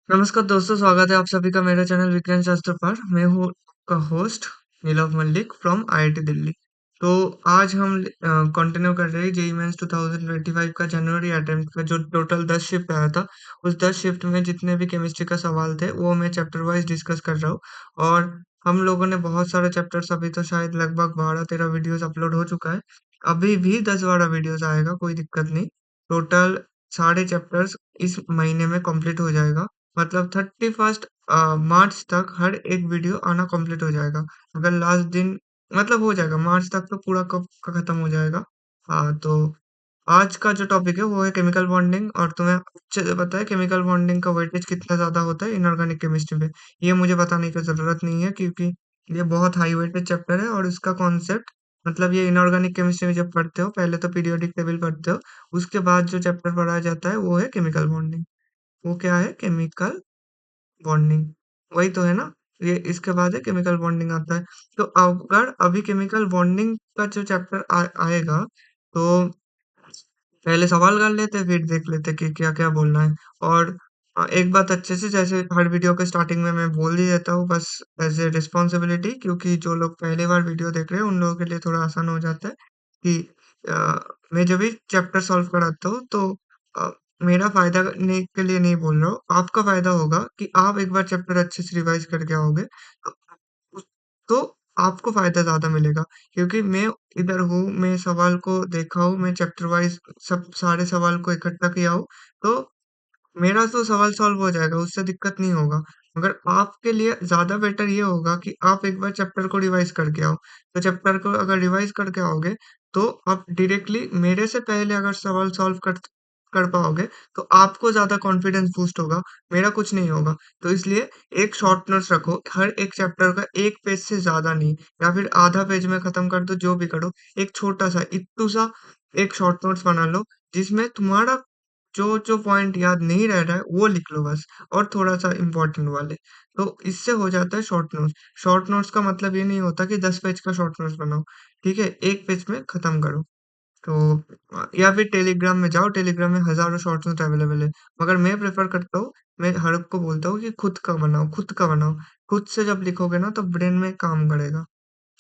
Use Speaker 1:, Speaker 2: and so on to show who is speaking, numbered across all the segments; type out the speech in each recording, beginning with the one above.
Speaker 1: नमस्कार दोस्तों, स्वागत है आप सभी का मेरे चैनल विज्ञान शास्त्र पर। मैं हूँ का host Nilav Mallick from IIT Delhi. तो आज हम कंटिन्यू कर रहे हैं जेईई मेंस 2025 का जनवरी अटेम्प्ट का जो टोटल 10 शिफ्ट आया था। उस 10 शिफ्ट में जितने भी केमिस्ट्री का सवाल थे वो मैं चैप्टर वाइज डिस्कस कर रहा हूँ। और हम लोगों ने बहुत सारे चैप्टर्स, अभी तो शायद लगभग 12-13 वीडियोस अपलोड हो चुका है। अभी भी 10-12 वीडियोस आएगा, कोई दिक्कत नहीं। टोटल सारे चैप्टर्स इस महीने में कंप्लीट हो जाएगा। मतलब 31st मार्च तक हर एक वीडियो आना कंप्लीट हो जाएगा। अगर लास्ट दिन मतलब हो जाएगा मार्च तक तो पूरा कब का खत्म हो जाएगा। हाँ, तो आज का जो टॉपिक है वो है केमिकल बॉन्डिंग। और तुम्हें अच्छे से पता है केमिकल बॉन्डिंग का वेटेज कितना ज्यादा होता है इनऑर्गेनिक केमिस्ट्री में। ये मुझे बताने की जरूरत नहीं है क्योंकि ये बहुत हाई वेटेज चैप्टर है। और इसका कॉन्सेप्ट मतलब ये इनऑर्गेनिक केमिस्ट्री में जब पढ़ते हो पहले तो पीरियोडिक टेबल पढ़ते हो, उसके बाद जो चैप्टर पढ़ाया जाता है वो है केमिकल बॉन्डिंग। वो क्या है? केमिकल बॉन्डिंग, वही तो है ना। ये इसके बाद है केमिकल बॉन्डिंग आता है। तो अगर अभी केमिकल बॉन्डिंग का जो चैप्टर आएगा तो पहले सवाल कर लेते फिर देख लेते कि क्या क्या बोलना है। और एक बात अच्छे से, जैसे हर वीडियो के स्टार्टिंग में मैं बोल ही देता हूँ बस एज ए रिस्पॉन्सिबिलिटी, क्योंकि जो लोग पहली बार वीडियो देख रहे हैं उन लोगों के लिए थोड़ा आसान हो जाता है कि मैं जब भी चैप्टर सॉल्व कराता हूँ तो अ, मेरा फायदा के लिए नहीं बोल रहा हूँ, आपका फायदा होगा कि आप एक बार चैप्टर अच्छे से रिवाइज करके आओगे तो तो आपको फायदा ज्यादा मिलेगा। क्योंकि मैं इधर हूँ, मैं सवाल को देखा हूँ, मैं चैप्टर वाइज सब सारे सवाल को इकट्ठा किया हूँ। तो मेरा तो सवाल सॉल्व हो जाएगा, उससे दिक्कत नहीं होगा। मगर आपके लिए ज़्यादा बेटर ये होगा कि आप एक बार चैप्टर को रिवाइज़ करके आओ। तो चैप्टर को अगर रिवाइज़ करके आओगे, तो आप डायरेक्टली मेरे से पहले अगर सवाल सॉल्व कर कर पाओगे, तो आपको ज़्यादा कॉन्फिडेंस बूस्ट होगा, मेरा कुछ नहीं होगा। तो इसलिए एक शॉर्ट नोट्स रखो, हर एक चैप्टर का 1 पेज से ज़्यादा नहीं, या फिर आधा पेज में खत्म कर दो, जो भी करो। एक छोटा-सा, इत्तू सा एक शॉर्ट नोट्स बना लो, जिसमें तुम्हारा जो पॉइंट याद नहीं रह रहा है वो लिख लो बस, और थोड़ा-सा इम्पोर्टेंट वाले। तो इससे हो जाता है शॉर्ट नोट्स। शॉर्ट नोट्स का मतलब ये नहीं होता कि 10 पेज का शॉर्ट नोट्स बनाओ, ठीक है? 1 पेज में खत्म करो। तो या फिर टेलीग्राम में जाओ, टेलीग्राम में हज़ारों शॉर्ट नोट्स अवेलेबल है। मगर मैं प्रेफ़र करता हूँ, मैं हर एक को बोलता हूँ कि खुद का बनाओ, खुद का बनाओ। खुद से जब लिखोगे ना तो ब्रेन में काम करेगा।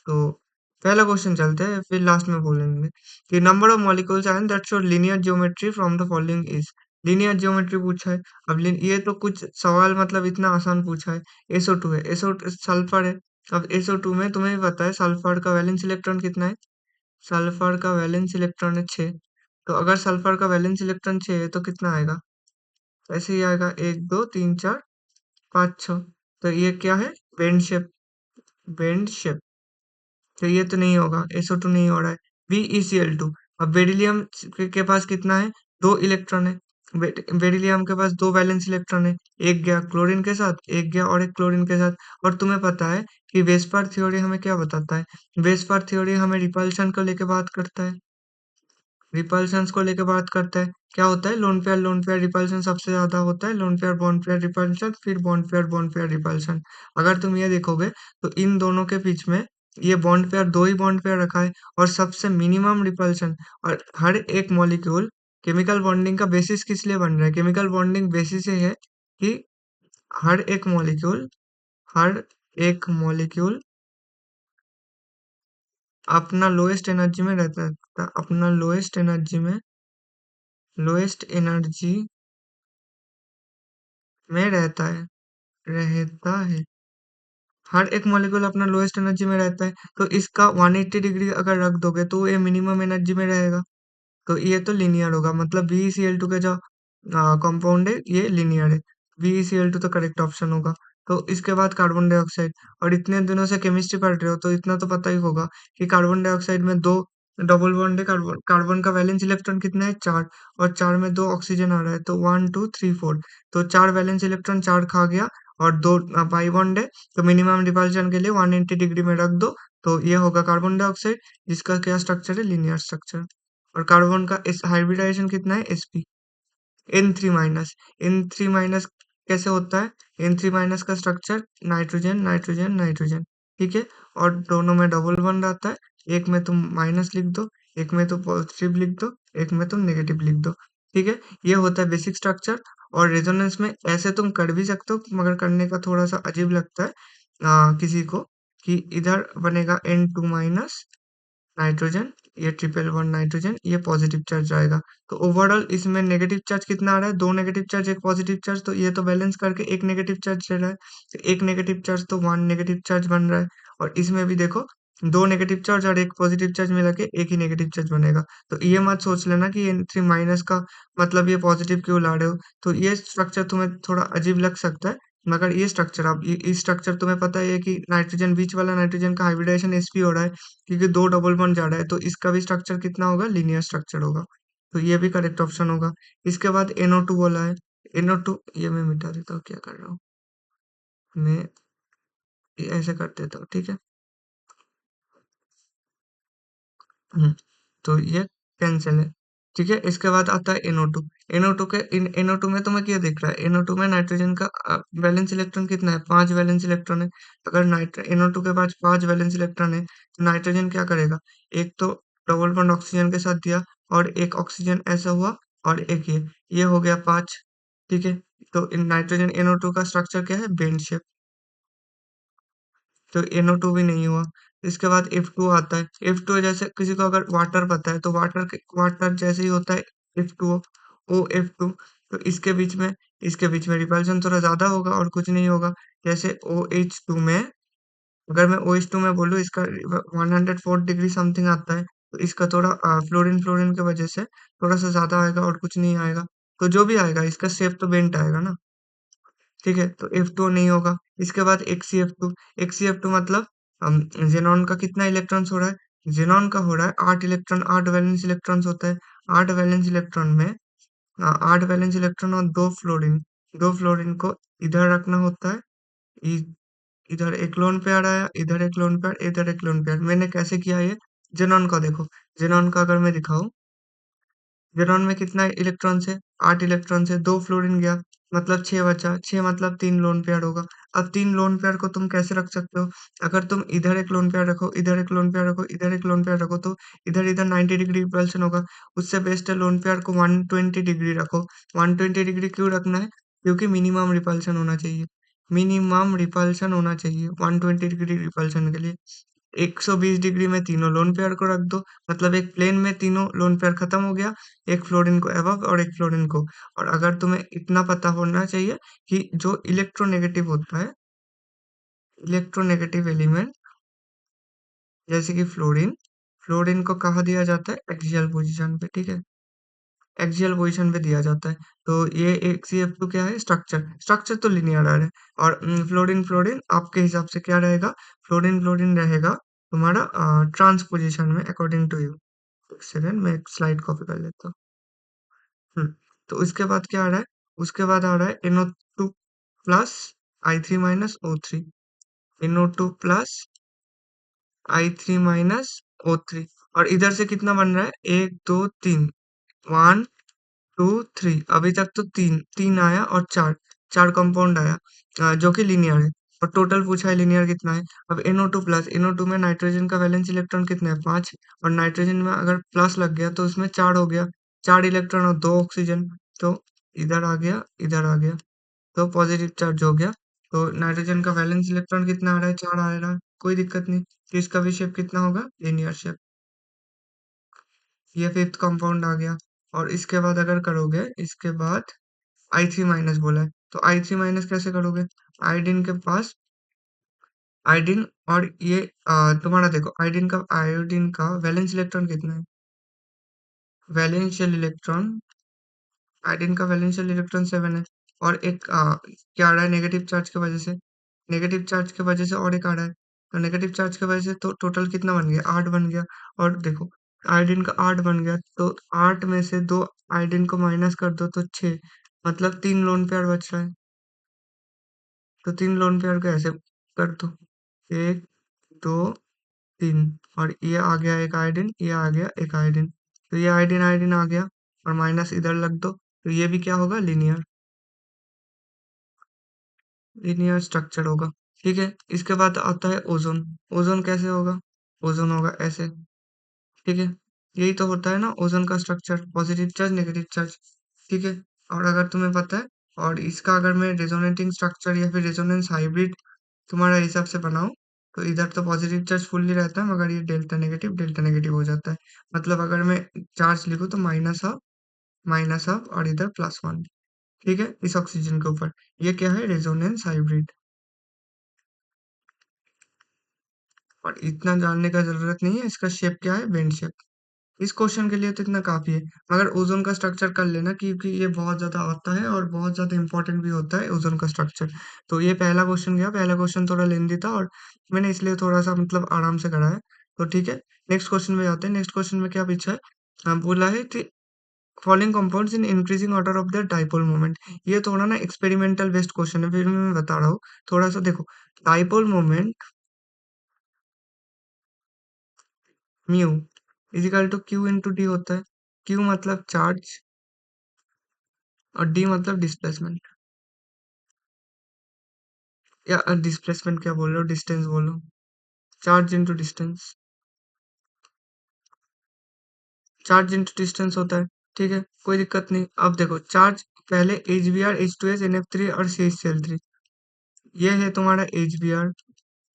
Speaker 1: तो पहला क्वेश्चन चलते हैं, फिर लास्ट में बोलेंगे कि number of molecules and that show linear geometry from the following is. Linear geometry पूछा है। अब ये तो कुछ सवाल मतलब इतना आसान पूछा है। SO2 है, SO सल्फर है। अब SO2 में तुम्हें भी पता है सल्फर का वैलेंस इलेक्ट्रॉन कितना है? सल्फर का वैलेंस इलेक्ट्रॉन है 6। तो अगर सल्फर का वैलेंस इलेक्ट्रॉन 6 है तो कितना आएगा? ऐसे ही आएगा 1 2 3 4 5 6। तो ये क्या है? Bend shape. Bend shape. तो ये तो नहीं होगा, SO2 नहीं हो रहा है। BeCl2। अब बेरिलियम के पास कितना है? 2 इलेक्ट्रॉन है। बेरिलियम के पास 2 वैलेंस इलेक्ट्रॉन है। एक गया क्लोरीन के साथ, एक गया और एक क्लोरीन के साथ। और तुम्हें पता है कि वेस्पर थ्योरी हमें क्या बताता है? वेस्पर थ्योरी हमें रिपल्शन को लेके बात करता है। रिपल्शंस को लेके बात करता है। क्या होता है? लोन पेयर रिपल्शन सबसे ज्यादा होता है। Lone pair bond pair repulsion, फिर बॉन्ड पेयर रिपल्शन। अगर तुम ये देखोगे तो इन दोनों के बीच में ये बॉन्ड पेयर, दो ही बॉन्ड पेयर रखा है और सबसे मिनिमम रिपल्शन। और हर एक मॉलिक्यूल, केमिकल बॉन्डिंग का बेसिस किस लिए बन रहा है? केमिकल बॉन्डिंग बेसिस ये है कि हर एक मॉलिक्यूल हर एक मॉलिक्यूल अपना लोएस्ट एनर्जी में रहता है, अपना लोएस्ट एनर्जी में रहता है। हर एक मॉलिक्यूल अपना लोएस्ट एनर्जी में रहता है। तो इसका 180 डिग्री अगर रख दोगे तो ये मिनिमम एनर्जी में रहेगा। तो ये तो लीनियर होगा, मतलब BeCl2 का जो कंपाउंड है ये लीनियर है। BeCl2 तो करेक्ट ऑप्शन होगा। तो इसके बाद कार्बन डाइऑक्साइड। और इतने दिनों से केमिस्ट्री पढ़ रहे हो तो इतना तो पता ही होगा कि कार्बन डाइऑक्साइड में दो डबल बॉन्ड है। कार्बन कार्बन का वैलेंस इलेक्ट्रॉन कितना है? 4। और 4 में 2 ऑक्सीजन आ रहा है, तो 1 2 3 4। तो 4 वैलेंस इलेक्ट्रॉन 4 खा गया। और 2 पाई बॉन्ड है। तो मिनिमम रिपल्शन के लिए 180 डिग्री में रख दो। तो ये होगा कार्बन डाइऑक्साइड, जिसका क्या स्ट्रक्चर है? Linear structure. और कार्बन का इस हाइब्रिडाइजेशन कितना है? sp N3 minus. N3 minus कैसे होता है? N3 माइनस का स्ट्रक्चर नाइट्रोजन नाइट्रोजन नाइट्रोजन, ठीक है। और दोनों में डबल बॉन्ड आता है। एक में तुम माइनस लिख दो, एक में तो पॉजिटिव लिख दो, एक में तुम नेगेटिव लिख दो, ठीक है। ये होता है बेसिक स्ट्रक्चर। और रेजोनेंस में ऐसे तुम कर भी सकते हो, मगर करने का थोड़ा सा अजीब लगता है किसी को, कि इधर बनेगा N2 माइनस नाइट्रोजन, ये ट्रिपल वन नाइट्रोजन, ये पॉजिटिव चार्ज आएगा। तो ओवरऑल इसमें नेगेटिव चार्ज कितना आ रहा है, दो नेगेटिव चार्ज एक पॉजिटिव चार्ज, तो ये तो बैलेंस करके एक नेगेटिव चार्ज ले रहा है। तो एक नेगेटिव चार्ज तो वन नेगेटिव चार्ज बन रहा है। और इसमें भी देखो, दो नेगेटिव चार्ज और एक पॉजिटिव चार्ज मिला के एक ही नेगेटिव चार्ज बनेगा। तो ये मत सोच लेना कि N3 माइनस का मतलब ये पॉजिटिव क्यों ला रहे हो। तो ये स्ट्रक्चर तुम्हें थोड़ा अजीब लग सकता है, मगर ये स्ट्रक्चर, आप ये स्ट्रक्चर तुम्हें पता है कि नाइट्रोजन, बीच वाला नाइट्रोजन का हाइब्रिडाइजेशन sp हो रहा है, क्योंकि दो डबल बॉन्ड जा रहा है, तो इसका भी स्ट्रक्चर कितना होगा, लीनियर स्ट्रक्चर होगा। तो ये भी करेक्ट ऑप्शन होगा। इसके बाद NO2 बोला है। NO2 ये मैं मिटा देता हूँ, क्या कर रहा हूँ मैं, ये ऐसे कर देता हूँ, ठीक है। हम्म, तो ये कैंसिल है, ठीक है। इसके बाद आता है NO2। NO2 के इन NO2 में तुम्हें क्या दिख रहा है, NO2 में नाइट्रोजन का वैलेंस इलेक्ट्रॉन कितना है, 5 वैलेंस इलेक्ट्रॉन है। अगर NO2 के पास 5 वैलेंस इलेक्ट्रॉन है, तो नाइट्रोजन क्या करेगा, एक तो डबल बॉन्ड ऑक्सीजन के साथ दिया, और एक ऑक्सीजन ऐसा हुआ, और एक ये हो गया 5, ठीक है। तो इन नाइट्रोजन NO2 का स्ट्रक्चर क्या है, बेंड शेप। तो NO2 भी नहीं हुआ। इसके बाद F2 आता है। F2 जैसे किसी को अगर वाटर पता है, तो वाटर जैसे ही होता है F2O, OF2। तो इसके बीच में रिपल्शन थोड़ा ज्यादा होगा और कुछ नहीं होगा। जैसे OH2 में, अगर मैं OH2 में बोलूँ, इसका 104 डिग्री समथिंग आता है, तो इसका थोड़ा फ्लोरीन फ्लोरीन की वजह से थोड़ा सा ज्यादा आएगा और कुछ नहीं आएगा। तो जो भी आएगा, इसका शेप तो बेंट आएगा ना, ठीक है। तो F2 नहीं होगा। इसके बाद XCF2। XCF2 मतलब जेनॉन का कितना इलेक्ट्रॉन्स हो रहा है, जेनॉन का हो रहा है 8 इलेक्ट्रॉन, 8 वैलेंस इलेक्ट्रॉन्स होता है। 8 वैलेंस इलेक्ट्रॉन में 8 वैलेंस इलेक्ट्रॉन और दो फ्लोरीन को इधर रखना होता है। इ- इधर एक लोन पेयर आया, इधर एक लोन पेयर, इधर एक लोन पेयर। मैंने कैसे किया ये, जेनॉन का देखो, जेनॉन का अगर मैं दिखाऊं, जेनॉन में कितना इलेक्ट्रॉन है, 8 इलेक्ट्रॉन है, दो फ्लोरीन गया, मतलब 6 बचा, 6 मतलब 3 लोन पेयर होगा। अब 3 लोन पेयर को तुम कैसे रख सकते हो, अगर तुम इधर एक लोन पेयर रखो, इधर एक लोन पेयर रखो, इधर एक लोन पेयर रखो, तो इधर इधर 90 डिग्री रिपल्शन होगा। उससे बेस्ट है लोन पेयर को 120 डिग्री रखो। 120 डिग्री क्यों रखना है, क्योंकि मिनिमम रिपल्शन होना चाहिए, मिनिमम रिपल्शन होना चाहिए 120 डिग्री रिपल्शन के लिए। 120 डिग्री में तीनों लोन पेयर को रख दो, मतलब एक प्लेन में तीनों लोन पेयर खत्म हो गया, एक फ्लोरीन को अबव और एक फ्लोरीन को। और अगर तुम्हें इतना पता होना चाहिए कि जो इलेक्ट्रोनेगेटिव होता है, इलेक्ट्रोनेगेटिव एलिमेंट जैसे कि फ्लोरीन, फ्लोरीन को कहाँ दिया जाता है, एक्सियल पोजीशन पे, ठीक है, एक्सियल पोजीशन पे दिया जाता है। तो ये एक CF2 क्या है, स्ट्रक्चर तो लिनियर है। और फ्लोरीन फ्लोरीन आपके हिसाब से क्या रहेगा, फ्लोरीन फ्लोरीन रहेगा तुम्हारा ट्रांसपोजिशन में, अकॉर्डिंग टू यू। एक सेकंड, मैं एक स्लाइड कॉपी कर लेता हूँ। तो उसके बाद क्या आ रहा है, उसके बाद आ रहा है NO2 plus I3 minus O3, NO2 plus I3 minus O3। और इधर से कितना बन रहा है, एक दो तीन, 1 2 3, अभी तक तो तीन तीन आया और चार, चार कंपाउंड आया, जो कि लीनियर है। और टोटल पूछा है लीनियर कितना है। अब NO2 प्लस, NO2 में नाइट्रोजन का वैलेंस इलेक्ट्रॉन कितना है, 5। और नाइट्रोजन में अगर प्लस लग गया तो उसमें 4 हो गया, 4 इलेक्ट्रॉन और 2 ऑक्सीजन। तो इधर आ गया, इधर आ गया, तो पॉजिटिव चार्ज हो गया। तो नाइट्रोजन का वैलेंस इलेक्ट्रॉन कितना आ रहा है, 4 आ रहा है, कोई दिक्कत नहीं। तो इसका भी शेप कितना होगा, लीनियर शेप। ये फिफ्थ कंपाउंड आ गया। और इसके बाद अगर करोगे, इसके बाद I3 माइनस बोला है, तो I3 माइनस कैसे करोगे, आयोडीन के पास, आयोडीन, और ये तुम्हारा देखो, आयोडीन का वैलेंस इलेक्ट्रॉन कितना है, वैलेंशियल इलेक्ट्रॉन, आयोडीन का वैलेंशियल इलेक्ट्रॉन 7 है। और एक क्या आ रहा है, नेगेटिव चार्ज की वजह से, नेगेटिव चार्ज की वजह से और एक आ रहा है। तो नेगेटिव चार्ज की वजह से तो टोटल कितना बन गया, 8 बन गया। और देखो, आयोडीन का 8 बन गया, तो 8 में से दो आयोडीन को माइनस कर दो तो 6, मतलब 3 लोन पेयर बच रहा है। तो 3 लोन पेयर को ऐसे कर दो, 1 2 3, और ये आ गया एक आयोडीन, ये आ गया एक आयोडीन। तो ये आयोडीन आयोडीन आ गया, और माइनस इधर लग दो, तो ये भी क्या होगा, लीनियर, लीनियर स्ट्रक्चर होगा, ठीक है। इसके बाद आता है ओजोन। ओजोन कैसे होगा, ओजोन होगा ऐसे, ठीक है। यही तो होता है ना ओजोन का structure, positive charge negative charge, ठीक है। और अगर तुम्हें पता है और इसका अगर मैं रेजोनेटिंग स्ट्रक्चर या फिर रेजोनेंस हाइब्रिड तुम्हारा हिसाब से बनाऊं तो इधर तो पॉजिटिव चार्ज फुल्ली रहता है मगर ये डेल्टा नेगेटिव हो जाता है। मतलब अगर मैं चार्ज लिखूं तो माइनस हाफ और इधर +1। ठीक है, इस ऑक्सीजन के ऊपर ये क्या है, रेजोनेंस हाइब्रिड। और इतना जानने का जरूरत नहीं है, इसका शेप क्या है, बेंड शेप। इस क्वेश्चन के लिए तो इतना काफी है। मगर ओजोन का स्ट्रक्चर कर लेना क्योंकि ये बहुत ज्यादा आता है और बहुत ज्यादा इंपॉर्टेंट भी होता है ओजोन का स्ट्रक्चर। तो ये पहला क्वेश्चन गया, पहला क्वेश्चन थोड़ा लेंदी था और मैंने इसलिए थोड़ा सा मतलब आराम से करा है। तो ठीक है, नेक्स्ट क्वेश्चन में जाते हैं। नेक्स्ट क्वेश्चन में क्या पूछा है, बोला है कि following compounds in increasing order of the dipole moment. ये थोड़ा ना एक्सपेरिमेंटल बेस्ड क्वेश्चन है, फिर मैं बता रहा हूँ। थोड़ा सा देखो, dipole moment mu is equal to q into d होता है। क्यू मतलब चार्ज और डी मतलब डिस्प्लेसमेंट, या डिस्प्लेसमेंट क्या बोल रहे हो, डिस्टेंस बोलो। Charge into distance, charge into distance होता है। ठीक है, कोई दिक्कत नहीं। अब देखो चार्ज, पहले H B are, H2S, NF3 और CH3। ये है तुम्हारा एच बी आर,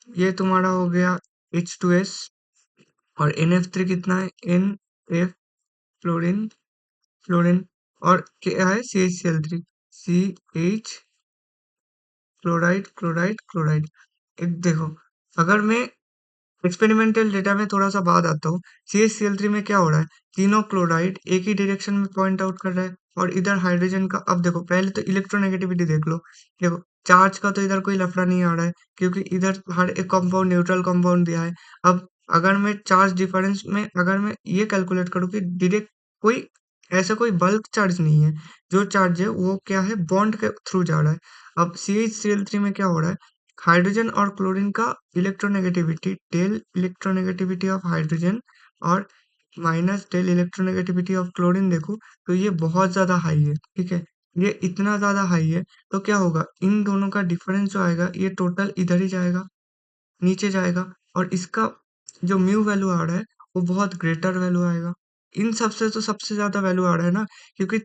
Speaker 1: ये तुम्हारा हो गया H2S, और NF3 कितना है, NF, फ्लोरीन, फ्लोरीन। और क्या है, CH3, CH, chloride, chloride, chloride. एक देखो, अगर मैं एक्सपेरिमेंटल डेटा में थोड़ा सा बाद आता हूँ, CH3 में क्या हो रहा है, तीनों क्लोराइड एक ही डायरेक्शन में पॉइंट आउट कर रहा है। और इधर हाइड्रोजन का, अब देखो पहले तो इलेक्ट्रोनेगेटिविटी देख लो। देखो चार्ज का तो इधर कोई लफड़ा नहीं आ रहा है क्योंकि इधर हर एक कंपाउंड न्यूट्रल कंपाउंड दिया है। अब अगर मैं चार्ज डिफरेंस में अगर मैं ये कैलकुलेट करूँ कि डायरेक्ट कोई ऐसा कोई बल्क चार्ज नहीं है, जो चार्ज है वो क्या है, बॉन्ड के थ्रू जा रहा है। अब CH3 में क्या हो रहा है, हाइड्रोजन और क्लोरीन का electronegativity, del electronegativity of hydrogen और minus del electronegativity of chlorine देखो, तो ये बहुत ज्यादा हाई है। ठीक है, ये इतना ज्यादा हाई है, तो क्या होगा, इन दोनों का डिफरेंस जो आएगा ये टोटल इधर ही जाएगा, नीचे जाएगा। और इसका जो म्यू वैल्यू आ रहा है वो बहुत ग्रेटर वैल्यू आएगा। इन सबसे तो सबसे ज्यादा वैल्यू आ रहा है ना, क्योंकि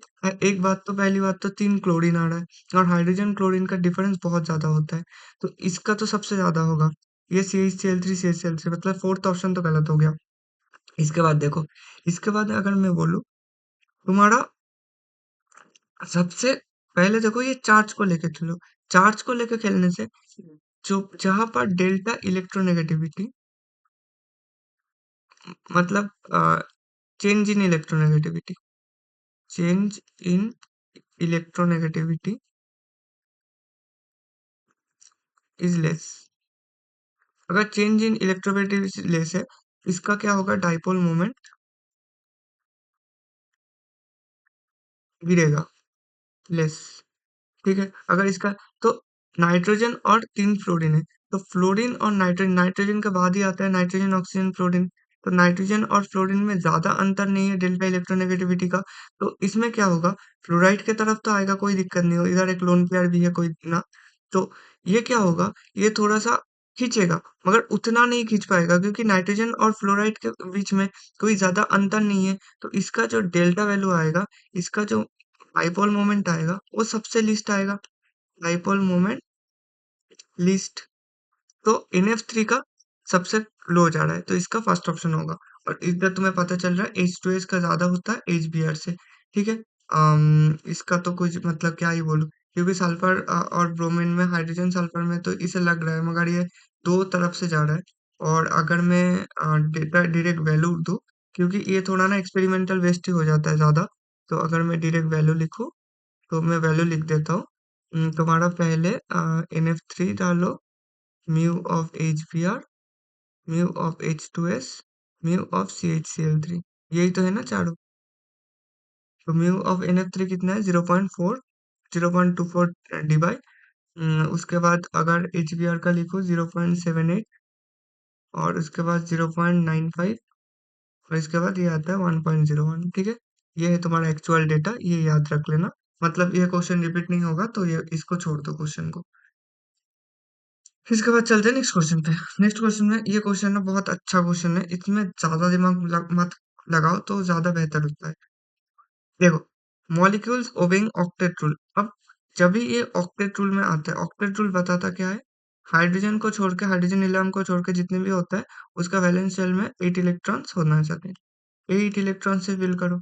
Speaker 1: एक बात तो, पहली बात तो 3 क्लोरीन आ रहा है और हाइड्रोजन क्लोरीन का डिफरेंस बहुत ज्यादा होता है, तो इसका तो सबसे ज्यादा होगा। ये CH3 मतलब फोर्थ ऑप्शन तो गलत हो गया। इसके बाद देखो, इसके बाद अगर मैं बोलूँ तुम्हारा, सबसे पहले देखो ये चार्ज को लेके चलो। चार्ज को लेके खेलने से जो जहां पर डेल्टा इलेक्ट्रोनेगेटिविटी, मतलब change in electronegativity, change in electronegativity is less. अगर चेंज इन इलेक्ट्रोनेगेटिविटी लेस है, इसका क्या होगा, डाइपोल मोमेंट गिरेगा, लेस। ठीक है, अगर इसका तो नाइट्रोजन और 3 फ्लोरीन है, तो फ्लोरीन और नाइट्रोजन, नाइट्रोजन के बाद ही आता है नाइट्रोजन, ऑक्सीजन, फ्लोरीन। तो नाइट्रोजन और फ्लोरीन में ज्यादा अंतर नहीं है डेल्टा इलेक्ट्रोनेगेटिविटी का। तो इसमें क्या होगा, फ्लोराइड के तरफ तो आएगा, कोई दिक्कत नहीं हो, इधर एक लोन पेयर भी है कोई ना। तो ये क्या होगा, ये थोड़ा सा खींचेगा मगर उतना नहीं खींच पाएगा क्योंकि नाइट्रोजन और फ्लोराइड के बीच में कोई ज्यादा अंतर नहीं है। तो इसका जो डेल्टा वैल्यू आएगा, इसका जो डाइपोल मोमेंट आएगा वो सबसे लिस्ट आएगा, डाइपोल मोमेंट लिस्ट। तो NF3 का सबसे लो जा रहा है, तो इसका फर्स्ट ऑप्शन होगा। और इधर तुम्हें पता चल रहा है H2S का ज्यादा होता है HBr से। ठीक है, इसका तो कुछ मतलब क्या ही बोलूं, क्योंकि सल्फर और ब्रोमीन में, हाइड्रोजन सल्फर में तो इसे लग रहा है मगर ये दो तरफ से जा रहा है। और अगर मैं डेटा डायरेक्ट वैल्यू दूं, क्योंकि ये थोड़ा ना एक्सपेरिमेंटल वेस्ट ही हो जाता है ज्यादा, तो अगर मैं डायरेक्ट वैल्यू लिखूं तो मैं वैल्यू लिख देता हूँ। तुम्हारा पहले NF3 डालो, mu of HBr, mu of H2S, mu of CHCl3, यही तो है ना चारों। तो म्यू ऑफ NF3 कितना है, 0.4, 0.24 डिवाइड, उसके बाद अगर HBr का लिखो 0.78, और उसके बाद 0.95, और इसके बाद ये आता है 1.01। ठीक है, ये है तुम्हारा एक्चुअल डेटा, ये याद रख लेना। मतलब ये क्वेश्चन रिपीट नहीं होगा, तो ये इसको छोड़ दो क्वेश्चन को। इसके बाद चलते हैं नेक्स्ट क्वेश्चन पे। नेक्स्ट क्वेश्चन में, ये क्वेश्चन ना बहुत अच्छा क्वेश्चन है, इसमें ज्यादा दिमाग मत लगाओ तो ज्यादा बेहतर होता है। देखो, मॉलिक्यूल्स ओबेइंग ऑक्टेट रूल। अब जब भी ये ऑक्टेट रूल में आता है, ऑक्टेट रूल बताता क्या है, हाइड्रोजन को छोड़ के, हाइड्रोजन हीलियम को छोड़ के जितने भी होता है, उसका वैलेंस शेल में 8 इलेक्ट्रॉन्स होना चाहिए। 8 इलेक्ट्रॉन से फिल करो,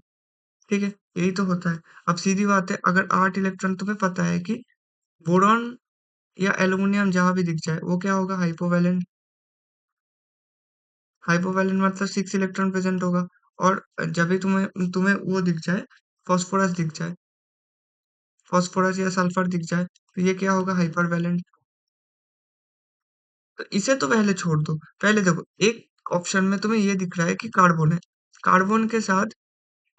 Speaker 1: ठीक है? यही तो होता है। अब सीधी बात है, अगर 8 इलेक्ट्रॉन तुम्हें पता है कि बोरॉन या एल्युमिनियम जहाँ भी दिख जाए, वो क्या होगा? हाइपोवैलेंट। हाइपोवैलेंट मतलब 6 इलेक्ट्रॉन प्रेजेंट होगा। और जब भी तुम्हें तुम्हें वो दिख जाए, फास्फोरस दिख जाए, फास्फोरस या सल्फर दिख जाए, तो ये क्या होगा? हाइपरवैलेंट। तो इसे तो पहले छोड़ दो। पहले देखो, एक ऑप्शन में तुम्हें ये दिख रहा है कि कार्बन है। कार्बन के साथ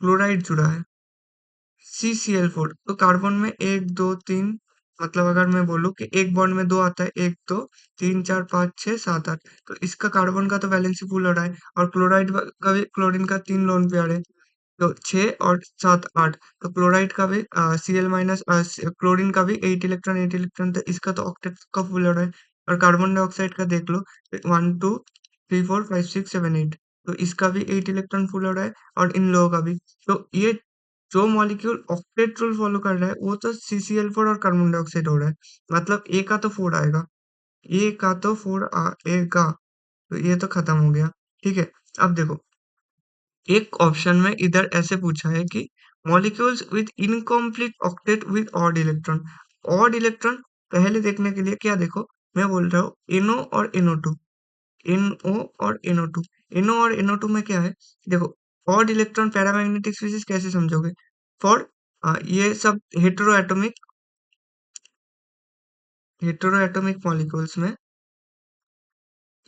Speaker 1: क्लोराइड जुड़ा है, CCl4। तो कार्बन में 1, 2, 3, मतलब अगर मैं बोलूँ कि एक बॉन्ड में 2 आता है, 1, 2, 3, 4, 5, 6, 7, 8, तो इसका कार्बन का तो वैलेंसी फुल हो रहा है, और क्लोराइड का भी, क्लोरीन का 3 लोन पेयर है, तो 6 और 7, 8। तो क्लोराइड का भी Cl माइनस, क्लोरीन का भी 8 इलेक्ट्रॉन, 8 इलेक्ट्रॉन, तो इसका तो ऑक्टेट का फुल हो रहा है। और कार्बन डाइऑक्साइड का देख लो, 1, 2, 3, 4, 5, 6, 7, 8, तो इसका भी 8 इलेक्ट्रॉन फुल हो रहा है, और इन लोगों का भी। तो ये जो मॉलिक्यूल ऑक्टेट रूल फॉलो कर रहा है, वो तो CCl4 और कार्बन डाइऑक्साइड हो रहा है। मतलब ए का तो 4 आएगा, ए का तो 4 आएगा, तो ये तो खत्म हो गया। ठीक है? अब देखो, एक ऑप्शन में इधर ऐसे पूछा है कि molecules with incomplete octet with odd electron. Odd electron पहले देखने के लिए क्या देखो, मैं बोल रहा हूँ NO और NO2, NO और NO2। NO और NO2 में क्या है? देखो, ऑड इलेक्ट्रॉन पैरामैग्नेटिक स्पीशीज कैसे समझोगे? फॉर ये सब हेटेरो एटॉमिक मॉलिक्यूल्स में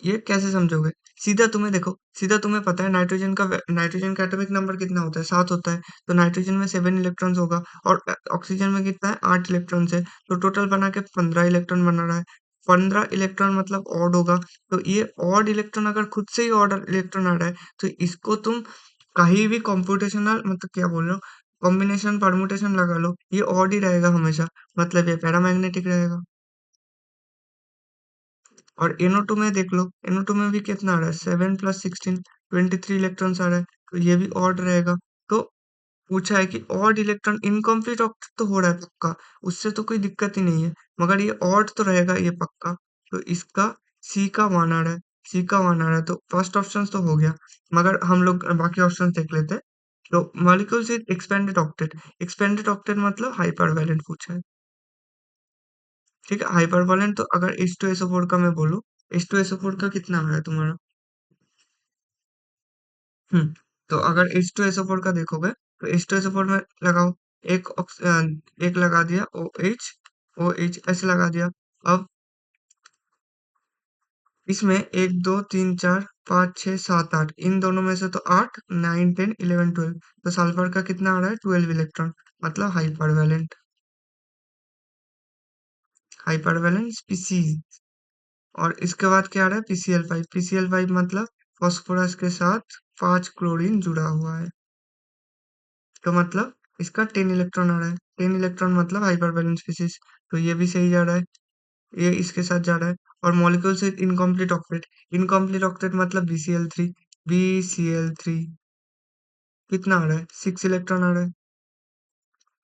Speaker 1: ये कैसे समझोगे? सीधा तुम्हें देखो, सीधा तुम्हें पता है नाइट्रोजन का एटॉमिक नंबर कितना होता है? 7 होता है। तो नाइट्रोजन में 7 इलेक्ट्रॉन्स होगा, और ऑक्सीजन में कितना है? 8 इलेक्ट्रॉन्स है। तो टोटल बना के 15 इलेक्ट्रॉन बना रहा है। 15 इलेक्ट्रॉन मतलब ऑड होगा। तो ये ऑड इलेक्ट्रॉन अगर खुद से ही ऑड इलेक्ट्रॉन आ रहा है, तो इसको तुम कहीं भी कॉम्प्यूटेशनल, मतलब क्या बोल रहे हो, कॉम्बिनेशन परमुटेशन लगा लो, ये ऑड ही रहेगा हमेशा। मतलब ये पैरामैग्नेटिक रहेगा। और NO2 में देख लो, NO2 में भी कितना आ रहा है? 7 प्लस 16, 23 इलेक्ट्रॉन्स आ रहा है, तो ये भी ऑड रहेगा। तो पूछा है कि ऑड इलेक्ट्रॉन इनकम्प्लीट ऑक्टेट तो हो रहा है पक्का, उससे तो कोई दिक्कत ही नहीं है, मगर ये ऑड तो रहेगा ये पक्का। तो इसका सी का 1 आ रहा है, सी का 1 आ रहा है, तो फर्स्ट ऑप्शन तो हो गया। मगर हम लोग बाकी ऑप्शन देख लेते हैं। तो मॉलिक्यूल्स विद एक्सपेंडेड ऑक्टेट मतलब हाइपरवैलेंट पूछा है। ठीक है, हाइपरवॉलेंट। तो अगर H2SO4 का मैं बोलूँ, H2SO4 का कितना आ रहा है तुम्हारा? हम्म, तो अगर H2SO4 का देखोगे, तो H2SO4 में लगाओ, एक लगा दिया OH, OH ऐसे लगा दिया। अब इसमें 1, 2, 3, 4, 5, 6, 7, 8, इन दोनों में से तो 8, 9, 10, 11, 12, तो सल्फर का कितना आ रहा है? 12 इलेक्ट्रॉन, मतलब हाइपरवैलेंट। हाइपरवैलेंट स्पीसीज। और इसके बाद क्या आ रहा है? PCl5। PCl5 मतलब फास्फोरस के साथ 5 क्लोरीन जुड़ा हुआ है, तो मतलब इसका 10 इलेक्ट्रॉन आ रहा है। 10 इलेक्ट्रॉन मतलब हाइपरवैलेंट स्पीशीज, तो ये भी सही जा रहा है, ये इसके साथ जा रहा है। और मॉलिक्यूल से इनकम्प्लीट ऑक्टेट, इनकम्प्लीट ऑक्टेट मतलब BCl3। BCl3 कितना आ रहा है? 6 इलेक्ट्रॉन आ रहा है।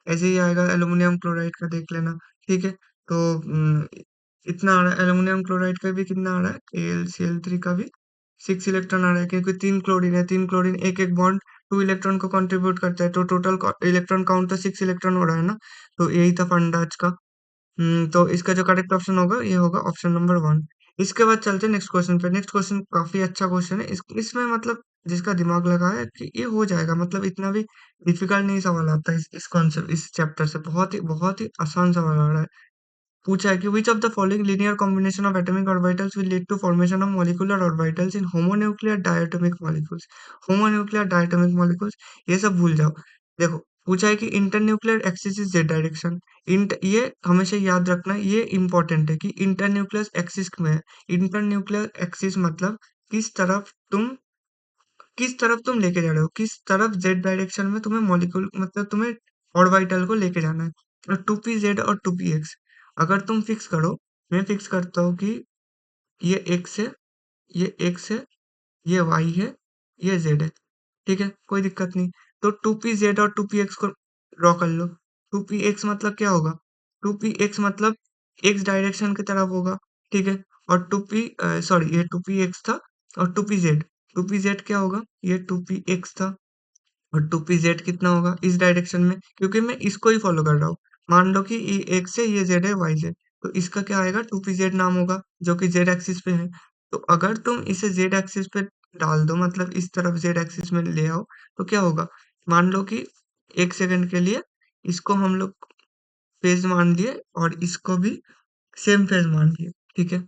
Speaker 1: ऐसे ही आएगा एल्यूमिनियम क्लोराइड का, देख लेना। ठीक है? तो इतना आ रहा है, एल्यूमिनियम क्लोराइड का भी कितना आ रहा है? AlCl3 का भी 6 इलेक्ट्रॉन आ रहा है, क्योंकि 3 क्लोरीन है, 3 क्लोरीन एक एक बॉन्ड 2 इलेक्ट्रॉन को कंट्रीब्यूट करता है, तो टोटल इलेक्ट्रॉन काउंट तो 6 इलेक्ट्रॉन हो रहा है ना। तो यही था फंडा आज का। तो इसका जो करेक्ट ऑप्शन होगा, ये होगा ऑप्शन नंबर 1। इसके बाद चलते हैं नेक्स्ट क्वेश्चन पे। नेक्स्ट क्वेश्चन काफी अच्छा क्वेश्चन है, इसमें मतलब जिसका दिमाग लगा है कि ये हो जाएगा, मतलब इतना भी डिफिकल्ट नहीं सवाल आता है इस कॉन्सेप्ट, इस चैप्टर से बहुत ही आसान सवाल आ रहा है। पूछा है कि which of the following linear combination of atomic orbitals will lead to formation of molecular orbitals in homonuclear diatomic molecules? homonuclear diatomic molecules, ये सब भूल जाओ। देखो, पूछा है कि internuclear axis is Z direction. Int ये हमेशा याद रखना, ये इंपॉर्टेंट है कि इंटरन्यूक्लियर एक्सिस में है। इंटरन्यूक्लियर एक्सिस मतलब किस तरफ तुम किस तरफ तुम लेके जा रहे हो, किस तरफ जेड डायरेक्शन में तुम्हें मॉलिक्यूल, मतलब तुम्हें ऑर्बिटल को लेके जाना है। और 2p z और 2px अगर तुम फिक्स करो, मैं फिक्स करता हूँ कि ये x है, ये x है, ये y है, ये z है। ठीक है, कोई दिक्कत नहीं। तो 2p z और 2px को ड्रॉ कर लो। 2px मतलब क्या होगा? 2px मतलब x डायरेक्शन की तरफ होगा, ठीक है? और 2p सॉरी ये 2px था और 2pz, 2pz क्या होगा? ये 2px था और 2pz कितना होगा इस डायरेक्शन में, क्योंकि मैं इसको ही फॉलो कर रहा हूँ। मान लो कि ये x है, ये z है, y z, तो इसका क्या आएगा? 2pz नाम होगा, जो कि z एक्सिस पे है। तो अगर तुम इसे z एक्सिस पे डाल दो, मतलब इस तरफ z एक्सिस में ले आओ, तो क्या होगा? मान लो कि 1 सेकंड के लिए इसको हम लोग फेज मान लिए और इसको भी सेम फेज मान लिए, ठीक है?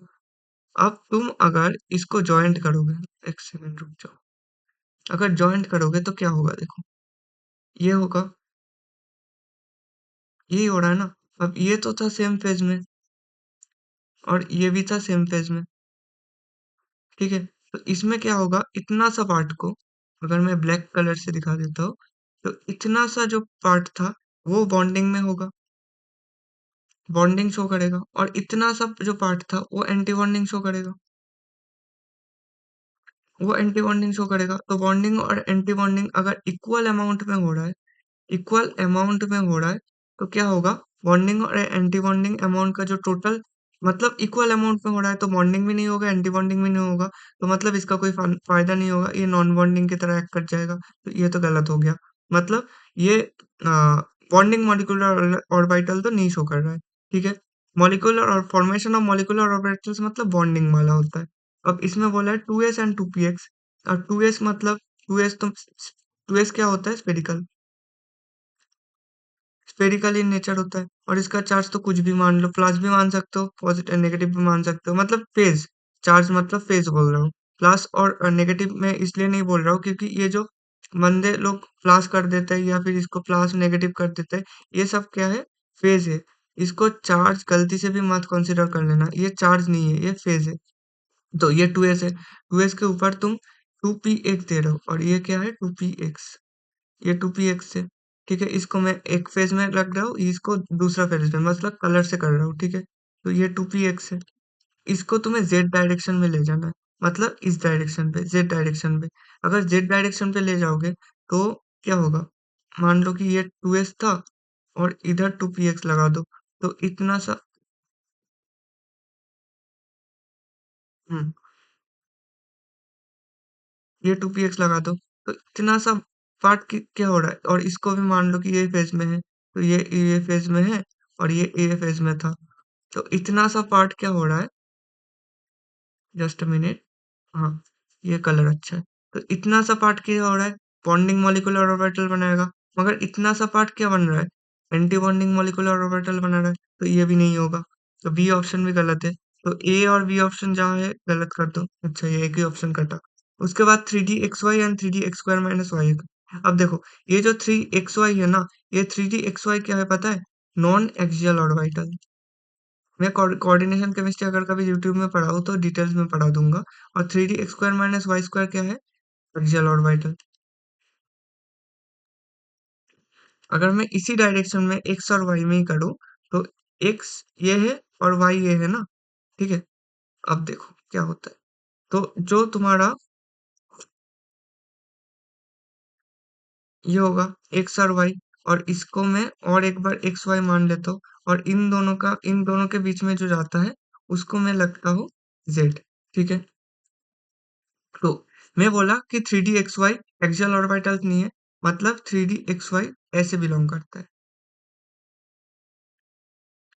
Speaker 1: अब तुम अगर इसको ज्वाइंट करोगे, 1 सेकंड रुक जाओ, अगर ज्वाइंट करोगे तो क्या होगा? देखो, ये होगा, यही हो रहा है ना। अब ये तो था सेम फेज में और ये भी था सेम फेज में, ठीक है? तो इसमें क्या होगा, इतना सा पार्ट को अगर मैं ब्लैक कलर से दिखा देता हूँ, तो इतना सा जो पार्ट था वो बॉन्डिंग में होगा, बॉन्डिंग शो करेगा, और इतना सा जो पार्ट था वो एंटी बॉन्डिंग शो करेगा, वो एंटी बॉन्डिंग शो करेगा। तो बॉन्डिंग और एंटी बॉन्डिंग अगर इक्वल अमाउंट में हो रहा है, इक्वल अमाउंट में हो रहा है, तो क्या होगा? बॉन्डिंग और एंटी बॉन्डिंग अमाउंट का जो टोटल, मतलब इक्वल अमाउंट में हो रहा है, तो बॉन्डिंग भी नहीं होगा, एंटी बॉन्डिंग भी नहीं होगा, तो मतलब इसका कोई फायदा नहीं होगा, ये नॉन बॉन्डिंग की तरह एक्ट कर जाएगा। तो ये तो गलत हो गया। मतलब ये बॉन्डिंग मॉलिक्यूलर ऑर्बिटल तो नहीं शो कर रहा है, ठीक है? मॉलिक्यूलर और फॉर्मेशन ऑफ मॉलिक्यूलर ऑर्बिटल्स मतलब बॉन्डिंग वाला होता है। अब इसमें बोला है 2s एंड 2px, और 2s मतलब 2s तो 2s क्या होता है? स्पेरिकल, स्फेरिकल इन नेचर होता है, और इसका चार्ज तो कुछ भी मान लो, प्लस भी मान सकते हो, पॉजिटिव नेगेटिव भी मान सकते हो, मतलब फेज, चार्ज मतलब फेज बोल रहा हूँ। प्लस और नेगेटिव में इसलिए नहीं बोल रहा हूँ क्योंकि ये जो बंदे लोग प्लस कर देते हैं या फिर इसको प्लस नेगेटिव कर देते हैं, ये सब क्या है? फेज है। इसको चार्ज गलती से भी मत कंसिडर कर लेना, ये चार्ज नहीं है, ये फेज है। तो ये 2s है, 2s के ऊपर तुम 2px दे रहे हो, और ये क्या है? 2px, ये 2px है, ठीक है? इसको मैं एक फेज में रख रहा हूँ, इसको दूसरा फेज में, मतलब कलर से कर रहा हूँ, ठीक है? तो ये 2px है, इसको तुम्हें z डायरेक्शन में ले जाना है, मतलब इस डायरेक्शन पे, z डायरेक्शन पे। अगर z डायरेक्शन पे ले जाओगे तो क्या होगा? मान लो कि ये 2s था और इधर 2px लगा दो, तो इतना सा, हम्म, ये 2px लगा दो, तो इतना सा पार्ट क्या हो रहा है? और इसको भी मान लो कि ये फेज में है, तो ये फेज में है और ये फेज में था, तो इतना सा पार्ट क्या हो रहा है? जस्ट अ मिनट, हाँ, ये कलर अच्छा है। तो इतना सा पार्ट क्या हो रहा है? बॉन्डिंग मॉलिक्यूलर ऑर्बिटल बनाएगा, मगर इतना सा पार्ट क्या बन रहा है? एंटी बॉन्डिंग मॉलिक्यूलर ऑर्बिटल बना रहा है, तो ये भी नहीं होगा। तो बी ऑप्शन भी गलत है। तो ए और बी ऑप्शन जहाँ है गलत कर दो। अच्छा, ये एक ही ऑप्शन कटा। उसके बाद 3d xy and 3d x² minus Y. अब देखो, ये जो 3xy है ना, ये 3d xy क्या है पता है? Non axial orbital. मैं कोऑर्डिनेशन केमिस्ट्री अगर कभी यूट्यूब में पढ़ाऊँ तो डिटेल्स में पढ़ा दूंगा। और 3d x² minus Y square क्या है? Axial orbital. अगर मैं इसी डायरेक्शन में x और y में ही करूँ, तो x ये है और y ये है ना, ठीक है? अब देखो क्या होता है। तो जो तुम्हारा ये होगा x और y, और इसको मैं और एक बार एक्स वाई मान लेता हूँ, और इन दोनों के बीच में जो जाता है उसको मैं लगता हूँ z, ठीक है? तो मैं बोला कि 3d xy एक्सियल ऑर्बिटल नहीं है, मतलब 3d xy ऐसे बिलोंग करता है।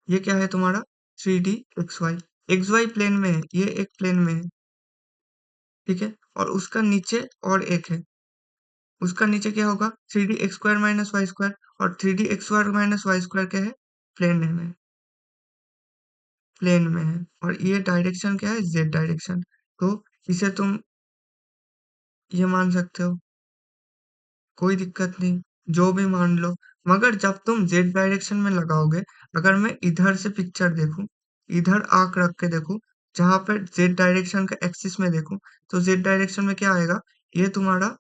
Speaker 1: ये क्या है तुम्हारा? 3d xy प्लेन में है, ये एक प्लेन में है, ठीक है? और उसका नीचे और एक है, उसका नीचे क्या होगा? 3d x² minus Y square, और 3d x² minus Y square क्या है? प्लेन में, प्लेन में है, और ये डायरेक्शन क्या है? z direction. तो इसे तुम ये मान सकते हो, कोई दिक्कत नहीं, जो भी मान लो। मगर जब तुम जेड डायरेक्शन में लगाओगे, अगर मैं इधर से पिक्चर देखूं, इधर आंख रख के देखूं, जहां पर जेड डायरेक्शन का एक्सिस में देखूं, तो जेड डायरेक्शन में क्या आएगा? ये तुम्हारा,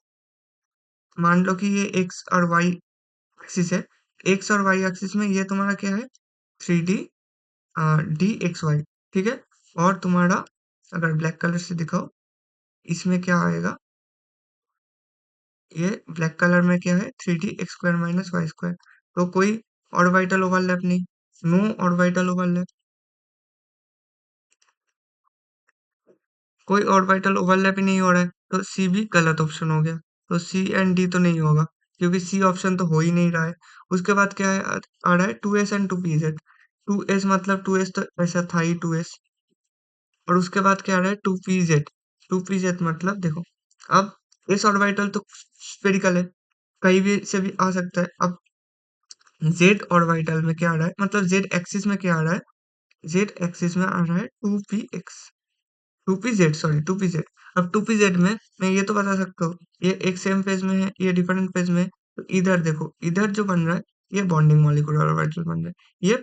Speaker 1: मान लो कि ये एक्स और वाई एक्सिस है, एक्स और वाई एक्सिस में ये तुम्हारा क्या है? 3d डी एक्स वाई, ठीक है? और तुम्हारा अगर ब्लैक कलर से दिखाओ, इसमें क्या आएगा? ये ब्लैक कलर में क्या है? 3d x² minus Y square. तो कोई ऑर्बिटल ओवरलैप नहीं, नो ऑर्बिटल ओवरलैप, कोई ऑर्बिटल ओवरलैप ही नहीं हो रहा है, तो सी भी गलत ऑप्शन हो गया। तो सी एंड डी तो नहीं होगा, क्योंकि सी ऑप्शन तो हो ही नहीं रहा है। उसके बाद क्या है, आ रहा है 2s एंड 2pz। 2s मतलब 2s तो ऐसा था ही 2s, और उसके बाद क्या आ रहा है 2pz। 2pz मतलब देखो, अब एस ऑर्बिटल तो स्फेरिकल है, कहीं भी से भी आ सकता है। अब जेड ऑर्बिटल में क्या आ रहा है, मतलब जेड एक्सिस में क्या आ रहा है, जेड एक्सिस में आ रहा है 2px, 2pz, सॉरी 2pz। अब 2pz में मैं ये तो बता सकता हूँ, ये एक सेम पेज में है, ये डिफरेंट पेज में है। तो इधर देखो, इधर जो बन रहा है ये बॉन्डिंग मॉलिक्यूलर ऑर्बिटल बन रहा है, ये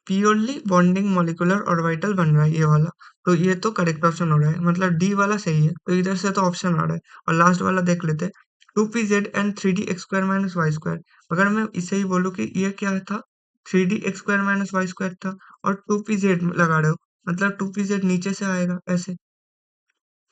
Speaker 1: प्योरली बॉन्डिंग मॉलिक्यूलर ऑर्बिटल बन रहा है ये वाला। तो ये तो करेक्ट ऑप्शन हो रहा है, मतलब डी वाला सही है, तो इधर से तो ऑप्शन आ रहा है। और लास्ट वाला देख लेते हैं, 2pz and 3d x² - y²। अगर मैं इसे ही बोलूँ कि ये क्या था, 3d x² - y² था, और 2pz लगा रहे हो, मतलब 2pz नीचे से आएगा ऐसे।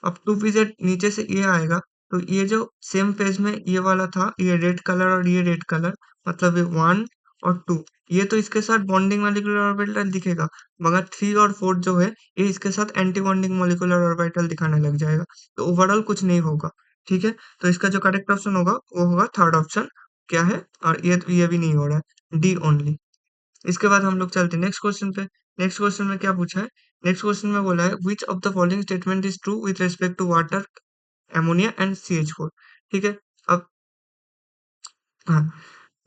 Speaker 1: अब 2pz नीचे से ये आएगा, तो ये जो सेम पेज में ये वाला था, ये रेड कलर और ये रेड कलर, मतलब ये 1 और 2, ये तो इसके साथ बॉन्डिंग मॉलिक्यूलर ऑर्बिटल दिखेगा, मगर 3 और 4 जो है ये इसके साथ एंटी बॉन्डिंग मॉलिक्यूलर ऑर्बिटल दिखाने लग जाएगा। तो ओवरऑल कुछ नहीं होगा। ठीक है, तो इसका जो करेक्ट ऑप्शन होगा वो होगा थर्ड ऑप्शन। क्या है, और ये भी नहीं हो रहा है, डी ओनली। इसके बाद हम लोग चलते हैं नेक्स्ट क्वेश्चन पे। नेक्स्ट क्वेश्चन में क्या पूछा है, नेक्स्ट क्वेश्चन में बोला है which of the following statement is true with respect to water, ammonia and CH4। ठीक है, अब हाँ,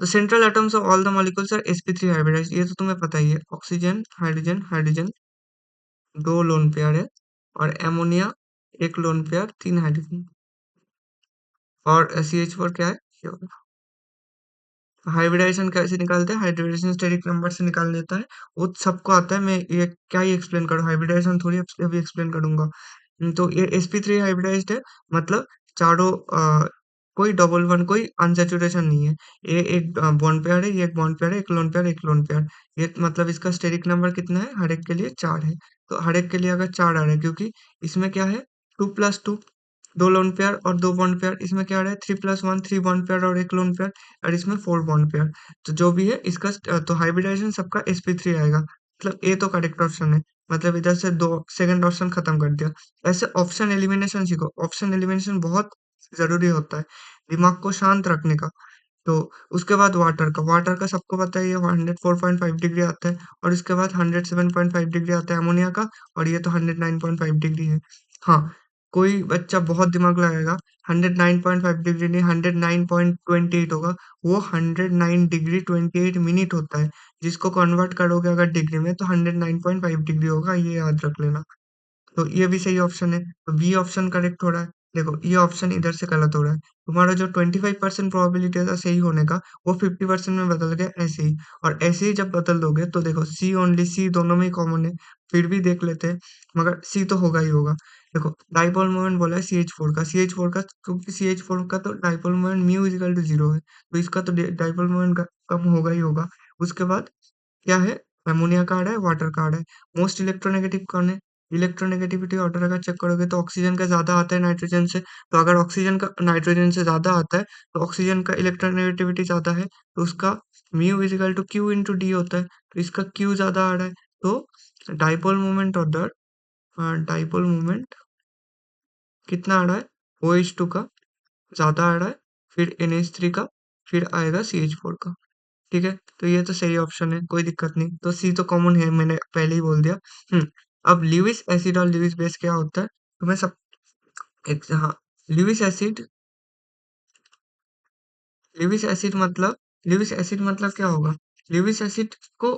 Speaker 1: तो central atoms of all the molecules are sp3 hybridised, ये तो तुम्हें पता ही है। ऑक्सीजन हाइड्रोजन हाइड्रोजन, दो लोन पेयर है, और एमोनिया एक लोन पेयर, तीन हाइड्रोजन, और CH4 क्या है, ये वाला। हाइब्रिडाइजेशन कैसे निकालते हैं, हाइब्रिडाइजेशन स्टेरिक नंबर से निकाल लेता है, वो सबको आता है। मैं ये क्या ही एक्सप्लेन करूँ, हाइब्रिडाइजेशन थोड़ी अभी एक्सप्लेन करूंगा। तो ये sp3 हाइब्रिडाइज्ड है, मतलब चारों कोई डबल वन, कोई अनसैचुरेशन नहीं है। ये एक बॉन्ड पेयर है, ये एक बॉन्ड पेयर है, एक लोन पेयर, एक लोन पेयर। ये मतलब इसका स्टेरिक नंबर कितना है, हर एक के लिए 4 है। तो हर एक के लिए अगर 4 आ रहा है, क्योंकि इसमें क्या है 2+2, दो लोन पेयर और दो बॉन्ड पेयर, इसमें क्या आ रहा है 3+1, 3 बॉन्ड पेयर और एक लोन पेयर, और इसमें 4 बॉन्ड पेयर। तो जो भी है इसका तो हाइब्रिडाइजेशन सबका sp3 आएगा, मतलब ए तो करेक्ट ऑप्शन है। मतलब इधर से दो सेकंड ऑप्शन खत्म कर दिया। ऐसे ऑप्शन एलिमिनेशन सीखो, ऑप्शन एलिमिनेशन बहुत जरूरी होता है दिमाग को शांत रखने का। तो उसके बाद वाटर का सबको पता है, ये 104.5 डिग्री आता है, और इसके बाद 107.5 डिग्री आता है अमोनिया का, और ये तो 109.5 डिग्री है। हाँ, कोई बच्चा बहुत दिमाग लगाएगा, 109.5 डिग्री नहीं, 109.28 होगा। वो 109 डिग्री 28 मिनट होता है, जिसको कन्वर्ट करोगे अगर डिग्री में, तो 109.5 डिग्री होगा, ये याद रख लेना। तो ये भी सही ऑप्शन है, तो बी ऑप्शन करेक्ट हो रहा है। देखो, ये ऑप्शन इधर से गलत हो रहा है। तुम्हारा जो 25% प्रोबेबिलिटी था सही होने का, वो 50% में बदल गया ऐसे ही। और ऐसे ही जब बदल दोगे तो देखो, सी ओनली, सी दोनों में ही कॉमन है, फिर भी देख लेते हैं, मगर सी तो होगा ही होगा। देखो, डाइपोल मोमेंट बोला है CH4 का, CH4 का, क्योंकि CH4 का तो dipole moment mu is equal to 0 है, तो इसका तो डाइपोल मोमेंट कम होगा ही होगा। उसके बाद क्या है, अमोनिया का आ रहा है, वाटर का आ रहा है। मोस्ट इलेक्ट्रोनेगेटिव कौन है, इलेक्ट्रोनेगेटिविटी ऑर्डर अगर चेक करोगे तो ऑक्सीजन का ज्यादा आता है नाइट्रोजन से। तो अगर ऑक्सीजन का नाइट्रोजन से ज्यादा आता है, तो ऑक्सीजन का इलेक्ट्रोनेगेटिविटी ज्यादा है, तो उसका mu is equal to q into d होता है, तो इसका क्यू ज्यादा आ रहा है। तो dipole moment order, dipole moment कितना आ रहा है, OH2 का ज्यादा आ रहा है, फिर NH3 का, फिर आएगा CH4 का। ठीक है, तो ये तो सही ऑप्शन है, कोई दिक्कत नहीं। तो सी तो कॉमन है, मैंने पहले ही बोल दिया। अब ल्यूइस एसिड और ल्यूइस बेस क्या होता है, तो मैं सब एक, हाँ, ल्यूइस एसिड, ल्यूइस एसिड मतलब, ल्यूइस एसिड मतलब क्या होगा, ल्यूइस एसिड को,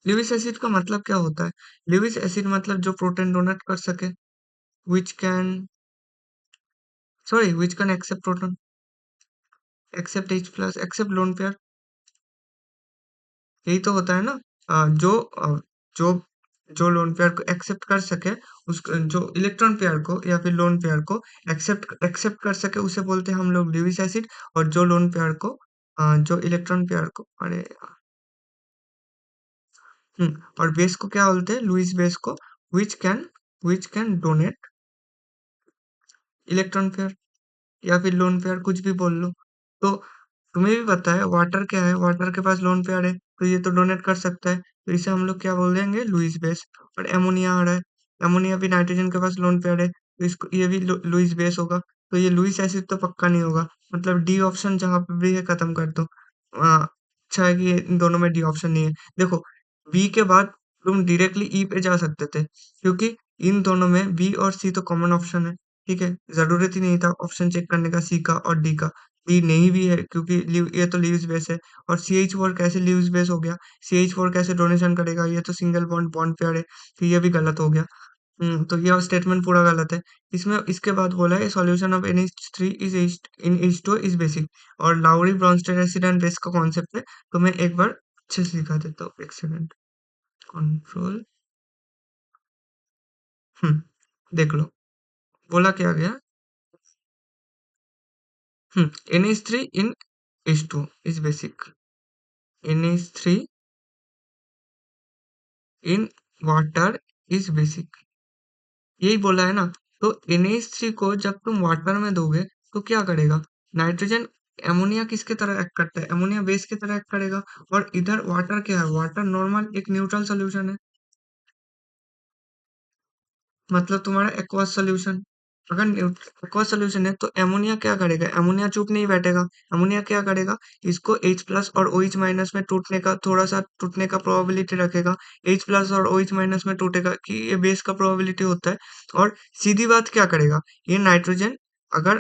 Speaker 1: ल्यूइस एसिड का मतलब क्या होता है, ल्यूइस एसिड मतलब जो प्रोटॉन डोनेट कर सके, which can, sorry, which can accept proton, accept H+, accept lone pair, यही तो होता है ना। जो जो लोन पेयर को एक्सेप्ट कर सके, उस जो इलेक्ट्रॉन पेयर को या फिर लोन पेयर को एक्सेप्ट एक्सेप्ट कर सके, उसे बोलते हैं हम लोग ल्यूविस एसिड। और जो लोन पेयर को, जो इलेक्ट्रॉन पेयर को, अरे, और बेस को क्या बोलते हैं, लुईस बेस को, which can which can donate electron pair या फिर लोन पेयर, कुछ भी बोल लो। तो तुम्हें भी पता है वाटर क्या है, वाटर के पास लोन पेयर है, तो ये तो डोनेट कर सकता है, तो इसे हम लोग क्या बोल देंगे, लुईस बेस। और एमोनिया आ रहा है, एमोनिया भी नाइट्रोजन के पास लोन पेयर है, तो इसको ये भी लुईस बेस होगा। तो ये लुईस एसिड तो पक्का नहीं होगा, मतलब डी ऑप्शन जहां पे भी है खत्म कर दो। अच्छा है कि ये इन दोनों में डी ऑप्शन नहीं है। देखो, बी के बाद तुम डायरेक्टली ई पे जा सकते थे, क्योंकि इन दोनों में बी और सी तो कॉमन ऑप्शन है। ठीक है, जरूरत ही नहीं था ऑप्शन चेक करने का सी का और डी का। बी नहीं भी है क्योंकि ये तो लीव्स बेस है। और सी एच फोर कैसे लीव्स बेस हो गया, सी एच फोर कैसे डोनेशन करेगा, ये तो सिंगल बॉन्ड बॉन्ड पेयर है, तो ये भी गलत हो गया। तो ये स्टेटमेंट पूरा गलत है। इसमें इसके बाद बोला है solution of NH3 is in H2 is basic. और Lowry Bronsted acid and base का कॉन्सेप्ट है, तो मैं एक बार अच्छे से दिखा देता हूँ, एक सेकंड। कंट्रोल, देख लो, बोला क्या गया। NH3 in H2 is basic, NH3 in water is basic, यही बोला है ना। तो NH3 को जब तुम वाटर में दोगे तो क्या करेगा, नाइट्रोजन, एमोनिया किसके तरह एक्ट करता है, एमोनिया बेस की तरह एक्ट करेगा। और इधर वाटर क्या है, वाटर नॉर्मल एक न्यूट्रल सोल्यूशन है, मतलब तुम्हारा एक्वस सॉल्यूशन। अगर एक्वस सॉल्यूशन है तो एमोनिया क्या करेगा, एमोनिया चुप नहीं बैठेगा। एमोनिया क्या करेगा, इसको H प्लस और OH माइनस में टूटने का, थोड़ा सा टूटने का प्रोबेबिलिटी रखेगा। H प्लस और OH माइनस में टूटेगा कि ये बेस का प्रोबेबिलिटी होता है। और सीधी बात क्या करेगा, ये नाइट्रोजन, अगर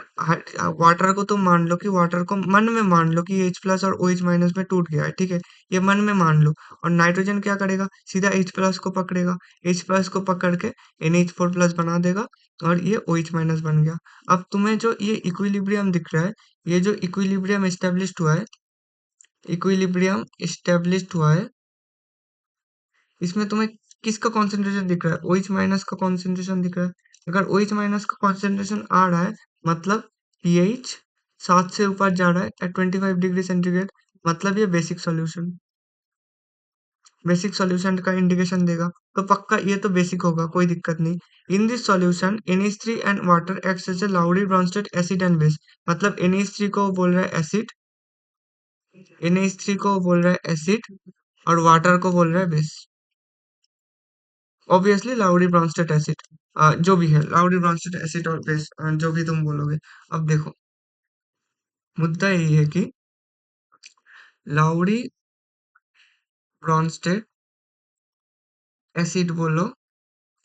Speaker 1: वाटर को तुम मान लो कि वाटर को मन में मान लो कि H प्लस और OH माइनस में टूट गया है, ठीक है, ये मन में मान लो। और नाइट्रोजन क्या करेगा, सीधा H प्लस को पकड़ेगा, H प्लस को पकड़ के NH4 प्लस बना देगा, और ये OH माइनस बन गया। अब तुम्हें जो ये इक्विलिब्रियम दिख रहा है, ये जो इक्विलिब्रियम एस्टेब्लिश्ड हुआ है, इक्विलिब्रियम एस्टेब्लिश्ड हुआ है, इसमें तुम्हें किसका कॉन्सेंट्रेशन दिख रहा है, OH माइनस का कॉन्सेंट्रेशन दिख रहा है। अगर OH माइनस का कॉन्सेंट्रेशन आ रहा है, मतलब pH 7 से ऊपर जा रहा है एट 25 डिग्री सेंटीग्रेड, मतलब ये बेसिक सॉल्यूशन का इंडिकेशन देगा। तो पक्का ये तो बेसिक होगा, कोई दिक्कत नहीं। In this solution NH3 and water acts as a Lowry Bronsted acid and base, मतलब NH3 को बोल रहा है एसिड, NH3 को बोल रहा है एसिड, और वाटर को बोल रहा है base. Obviously Lowry Bronsted acid, जो भी है लाउरी ब्रॉन्स्टेड एसिड और बेस, जो भी तुम बोलोगे। अब देखो, मुद्दा यही है कि लाउरी ब्रॉन्स्टेड एसिड बोलो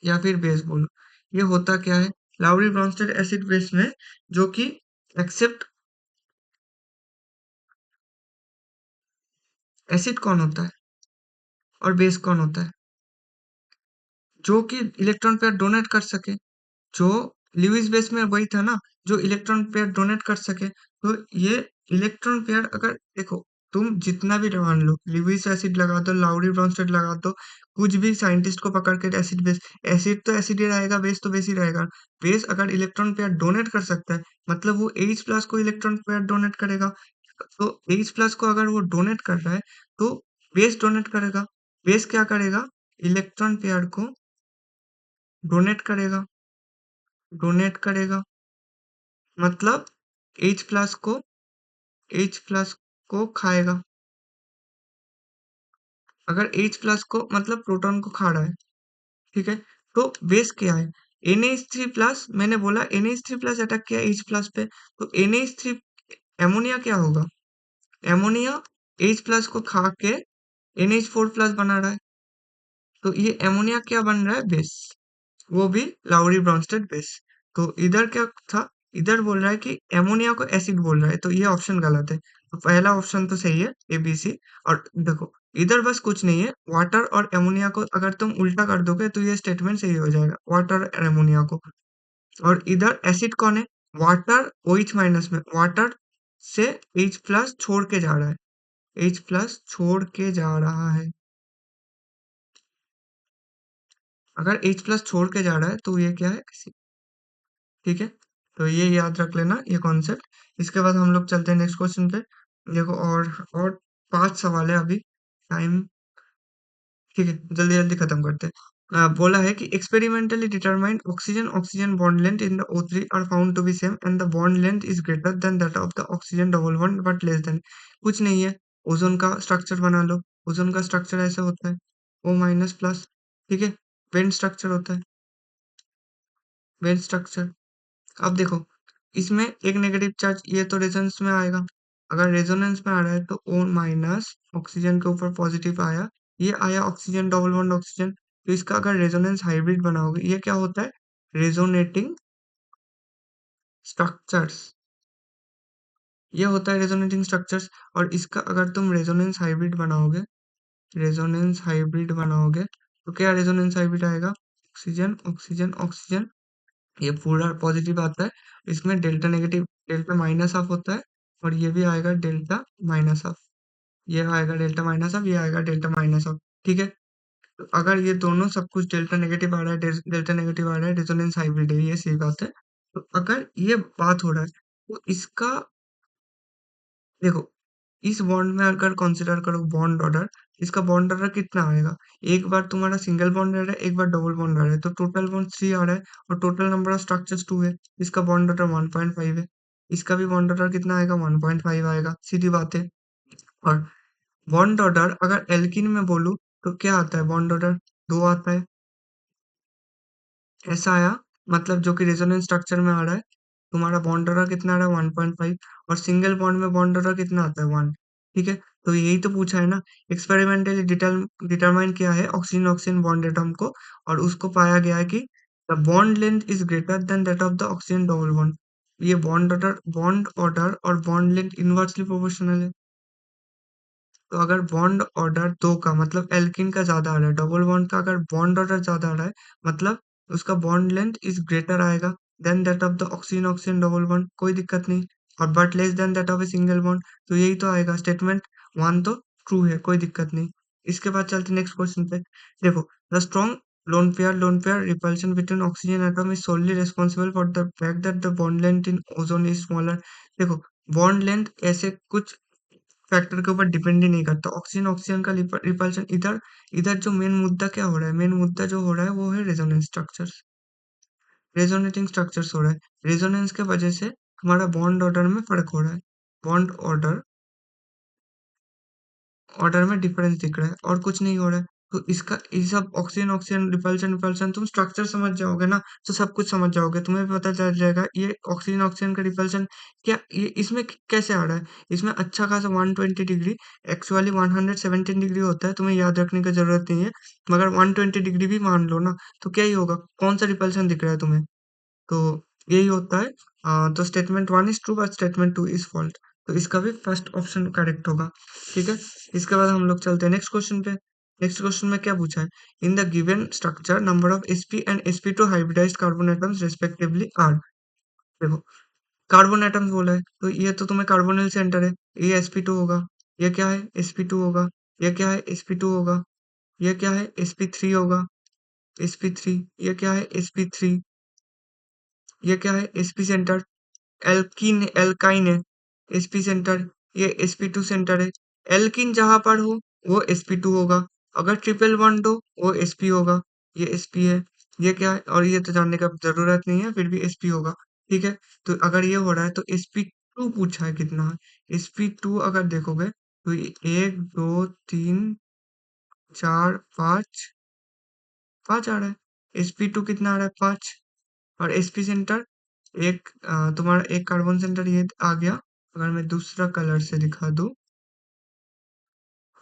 Speaker 1: या फिर बेस बोलो, ये होता क्या है, लाउरी ब्रॉन्स्टेड एसिड बेस में, जो कि एक्सेप्ट, एसिड कौन होता है और बेस कौन होता है, जो कि इलेक्ट्रॉन पेयर डोनेट कर सके। जो ल्यूइस बेस में वही था ना, जो इलेक्ट्रॉन पेयर डोनेट कर सके। तो ये इलेक्ट्रॉन पेयर, अगर देखो, तुम जितना भी मान लो, ल्यूइस एसिड लगा दो, लाउरी ब्रॉन्स्टेड लगा दो, कुछ भी साइंटिस्ट को पकड़ के एसिड बेस, एसिड तो एसिड ही रहेगा, बेस तो बेस ही रहेगा। बेस अगर इलेक्ट्रॉन पेयर डोनेट कर सकता है, मतलब वो H प्लस को इलेक्ट्रॉन पेयर डोनेट करेगा। तो H प्लस को अगर वो डोनेट कर रहा है, तो बेस डोनेट करेगा। बेस क्या करेगा, इलेक्ट्रॉन पेयर को डोनेट करेगा, डोनेट करेगा, मतलब H प्लस को, H प्लस को खाएगा। अगर H प्लस को मतलब प्रोटॉन को खा रहा है, ठीक है, तो बेस क्या है, NH3 प्लस, मैंने बोला NH3 प्लस अटैक किया H प्लस पे, तो NH3, एमोनिया क्या होगा, एमोनिया H प्लस को खा के NH4 प्लस बना रहा है, तो ये एमोनिया क्या बन रहा है, बेस, वो भी लाउरी ब्रॉन्स्टेड बेस। तो इधर क्या था, इधर बोल रहा है कि एमोनिया को एसिड बोल रहा है, तो ये ऑप्शन गलत है। तो पहला ऑप्शन तो सही है, ABC। और देखो, इधर बस कुछ नहीं है, वाटर और एमोनिया को अगर तुम उल्टा कर दोगे तो ये स्टेटमेंट सही हो जाएगा, वाटर और एमोनिया को। और इधर एसिड कौन है, वाटर OH माइनस में, वाटर से H प्लस छोड़ के जा रहा है, H प्लस छोड़ के जा रहा है। अगर H प्लस छोड़ के जा रहा है तो ये क्या है, ठीक है। तो ये याद रख लेना ये कॉन्सेप्ट। इसके बाद हम लोग चलते हैं नेक्स्ट क्वेश्चन पे। देखो, और 5 सवाल है अभी, टाइम, ठीक है, जल्दी जल्दी खत्म करते हैं। बोला है कि experimentally determined oxygen oxygen bond length in the O3 are found to be same and the bond length is greater than that of the oxygen double bond but less than. कुछ नहीं है, ओजोन का structure बना लो। Ozone का structure ऐसे होता है, O minus plus, ठीक है। वेन स्ट्रक्चर होता है, वेन स्ट्रक्चर। अब देखो, इसमें एक नेगेटिव चार्ज, ये तो रेजोनेंस में आएगा। अगर रेजोनेंस में आ रहा है तो O माइनस ऑक्सीजन के ऊपर पॉजिटिव आया, ये आया ऑक्सीजन डबल बॉन्ड ऑक्सीजन। तो इसका अगर रेजोनेंस हाइब्रिड बनाओगे, ये क्या होता है, रेजोनेटिंग स्ट्रक्चर्स। ये होता है रेजोनेटिंग स्ट्रक्चर्स। और इसका अगर तुम रेजोनेंस हाइब्रिड बनाओगे, रेजोनेंस हाइब्रिड बनाओगे, तो क्या रेजोनेंस हाइब्रिड आएगा, ऑक्सीजन ऑक्सीजन ऑक्सीजन, ये पूरा पॉजिटिव आता है। इसमें delta negative, delta minus of होता है, और ये भी आएगा डेल्टा माइनस ऑफ। ये आएगा डेल्टा माइनस ऑफ, ये आएगा डेल्टा माइनस ऑफ, ठीक है। तो अगर ये दोनों सब कुछ डेल्टा नेगेटिव आ रहा है, डेल्टा नेगेटिव आ रहा है, रेजोनेंस हाइब्रिड है, ये सही बात है। तो अगर ये बात हो रहा है, तो इसका देखो, इस बॉन्ड में अगर कंसीडर करो बॉन्ड ऑर्डर, इसका बॉन्ड ऑर्डर कितना आएगा, एक बार तुम्हारा सिंगल बॉन्ड आ रहा है, एक बार डबल बॉन्ड आ रहा है, तो टोटल बॉन्ड 3 आ रहा है, और टोटल नंबर ऑफ स्ट्रक्चर्स 2 है। इसका बॉन्ड ऑर्डर 1.5 है, इसका भी बॉन्ड ऑर्डर कितना आएगा, 1.5 आएगा, सीधी बात है। और बॉन्ड ऑर्डर अगर एल्किन में बोलूं, तो क्या आता है, बॉन्ड ऑर्डर 2 आता है, ऐसा आया। मतलब जो कि रेजोनेंस स्ट्रक्चर में आ रहा है, तुम्हारा बॉन्ड ऑर्डर कितना आ रहा है, 1.5। और सिंगल बॉन्ड में बॉन्ड ऑर्डर कितना आता है, 1, ठीक है। तो यही तो पूछा है ना, एक्सपेरिमेंटली डिटरमाइन किया है ऑक्सीजन ऑक्सीजन बॉन्ड एटम को, और उसको पाया गया है कि the bond length is greater than that of the oxygen double bond. ये बॉन्ड ऑर्डर और बॉन्ड लेंथ इनवर्सली प्रोपोर्शनल है। तो अगर बॉन्ड ऑर्डर 2 का मतलब एल्किन का ज्यादा आ रहा है, डबल बॉन्ड का अगर बॉन्ड ऑर्डर ज्यादा आ रहा है, मतलब उसका बॉन्ड लेंथ इज ग्रेटर आएगा than that of the oxygen oxygen double bond, कोई दिक्कत नहीं। और but less than that of a single bond, तो यही तो आएगा, स्टेटमेंट 1 तो ट्रू है, कोई दिक्कत नहीं। इसके बाद चलते नेक्स्ट क्वेश्चन पे। देखो, the strong lone pair repulsion between oxygen atom is solely responsible for the fact that the bond length in ozone is smaller. देखो, बॉन्ड लेंथ ऐसे कुछ फैक्टर के ऊपर डिपेंड ही नहीं करता। ऑक्सीजन ऑक्सीजन का रिपल्शन, इधर इधर जो मेन मुद्दा क्या हो रहा है, मेन मुद्दा जो हो रहा है वो है रेजोनेंस स्ट्रक्चर्स, रेजोनेटिंग स्ट्रक्चर्स हो रहा है। रेजोनेंस के वजह से हमारा बॉन्ड ऑर्डर में फर्क हो रहा है, बॉन्ड ऑर्डर ऑर्डर में डिफरेंस दिख रहा है, और कुछ नहीं हो रहा है। तो इसका ये सब ऑक्सीजन ऑक्सीजन रिपल्शन रिपल्शन, तुम स्ट्रक्चर समझ जाओगे ना, तो सब कुछ समझ जाओगे, तुम्हें भी पता चल जाएगा ये ऑक्सीजन ऑक्सीजन का रिपल्शन क्या, ये इसमें कैसे आ रहा है। इसमें अच्छा खासा 120 डिग्री, एक्चुअली 117 डिग्री होता है, तुम्हें याद रखने की जरूरत नहीं है। मगर 120 डिग्री भी मान लो ना, तो क्या ही होगा, कौन सा रिपल्शन दिख रहा है तुम्हें। तो यही होता है। तो statement 1 is true but statement 2 is fault. तो इसका भी फर्स्ट ऑप्शन करेक्ट होगा, ठीक है। इसके बाद हम लोग चलते हैं नेक्स्ट क्वेश्चन पे। नेक्स्ट क्वेश्चन में क्या पूछा है, in the given structure number of sp and sp2 hybridized carbon atoms respectively are. देखो, कार्बन एटम्स बोला है, तो ये तो तुम्हें कार्बोनिल सेंटर है, ये sp2 होगा। ये क्या है, sp2 होगा। ये क्या है, sp2 होगा। ये क्या है, sp3 होगा, sp3। ये क्या है, sp3। ये क्या है, sp सेंटर। एल्कीन एल्काइन है, sp सेंटर। ये sp2 सेंटर है। एल्कीन जहां पर हो वो sp2 होगा, अगर ट्रिपल बॉन्ड हो वो sp होगा। ये sp है। ये क्या है, और ये तो जानने का जरूरत नहीं है, फिर भी sp होगा, ठीक है। तो अगर ये हो रहा है तो sp2 पूछा है कितना है, sp2 अगर देखोगे तो ये 1 2 3 4 5, 5 आ रहा है। sp2 कितना आ रहा है, 5। और sp सेंटर, एक तुम्हारा एक कार्बन सेंटर ये आ गया। अगर मैं दूसरा कलर से दिखा दूं,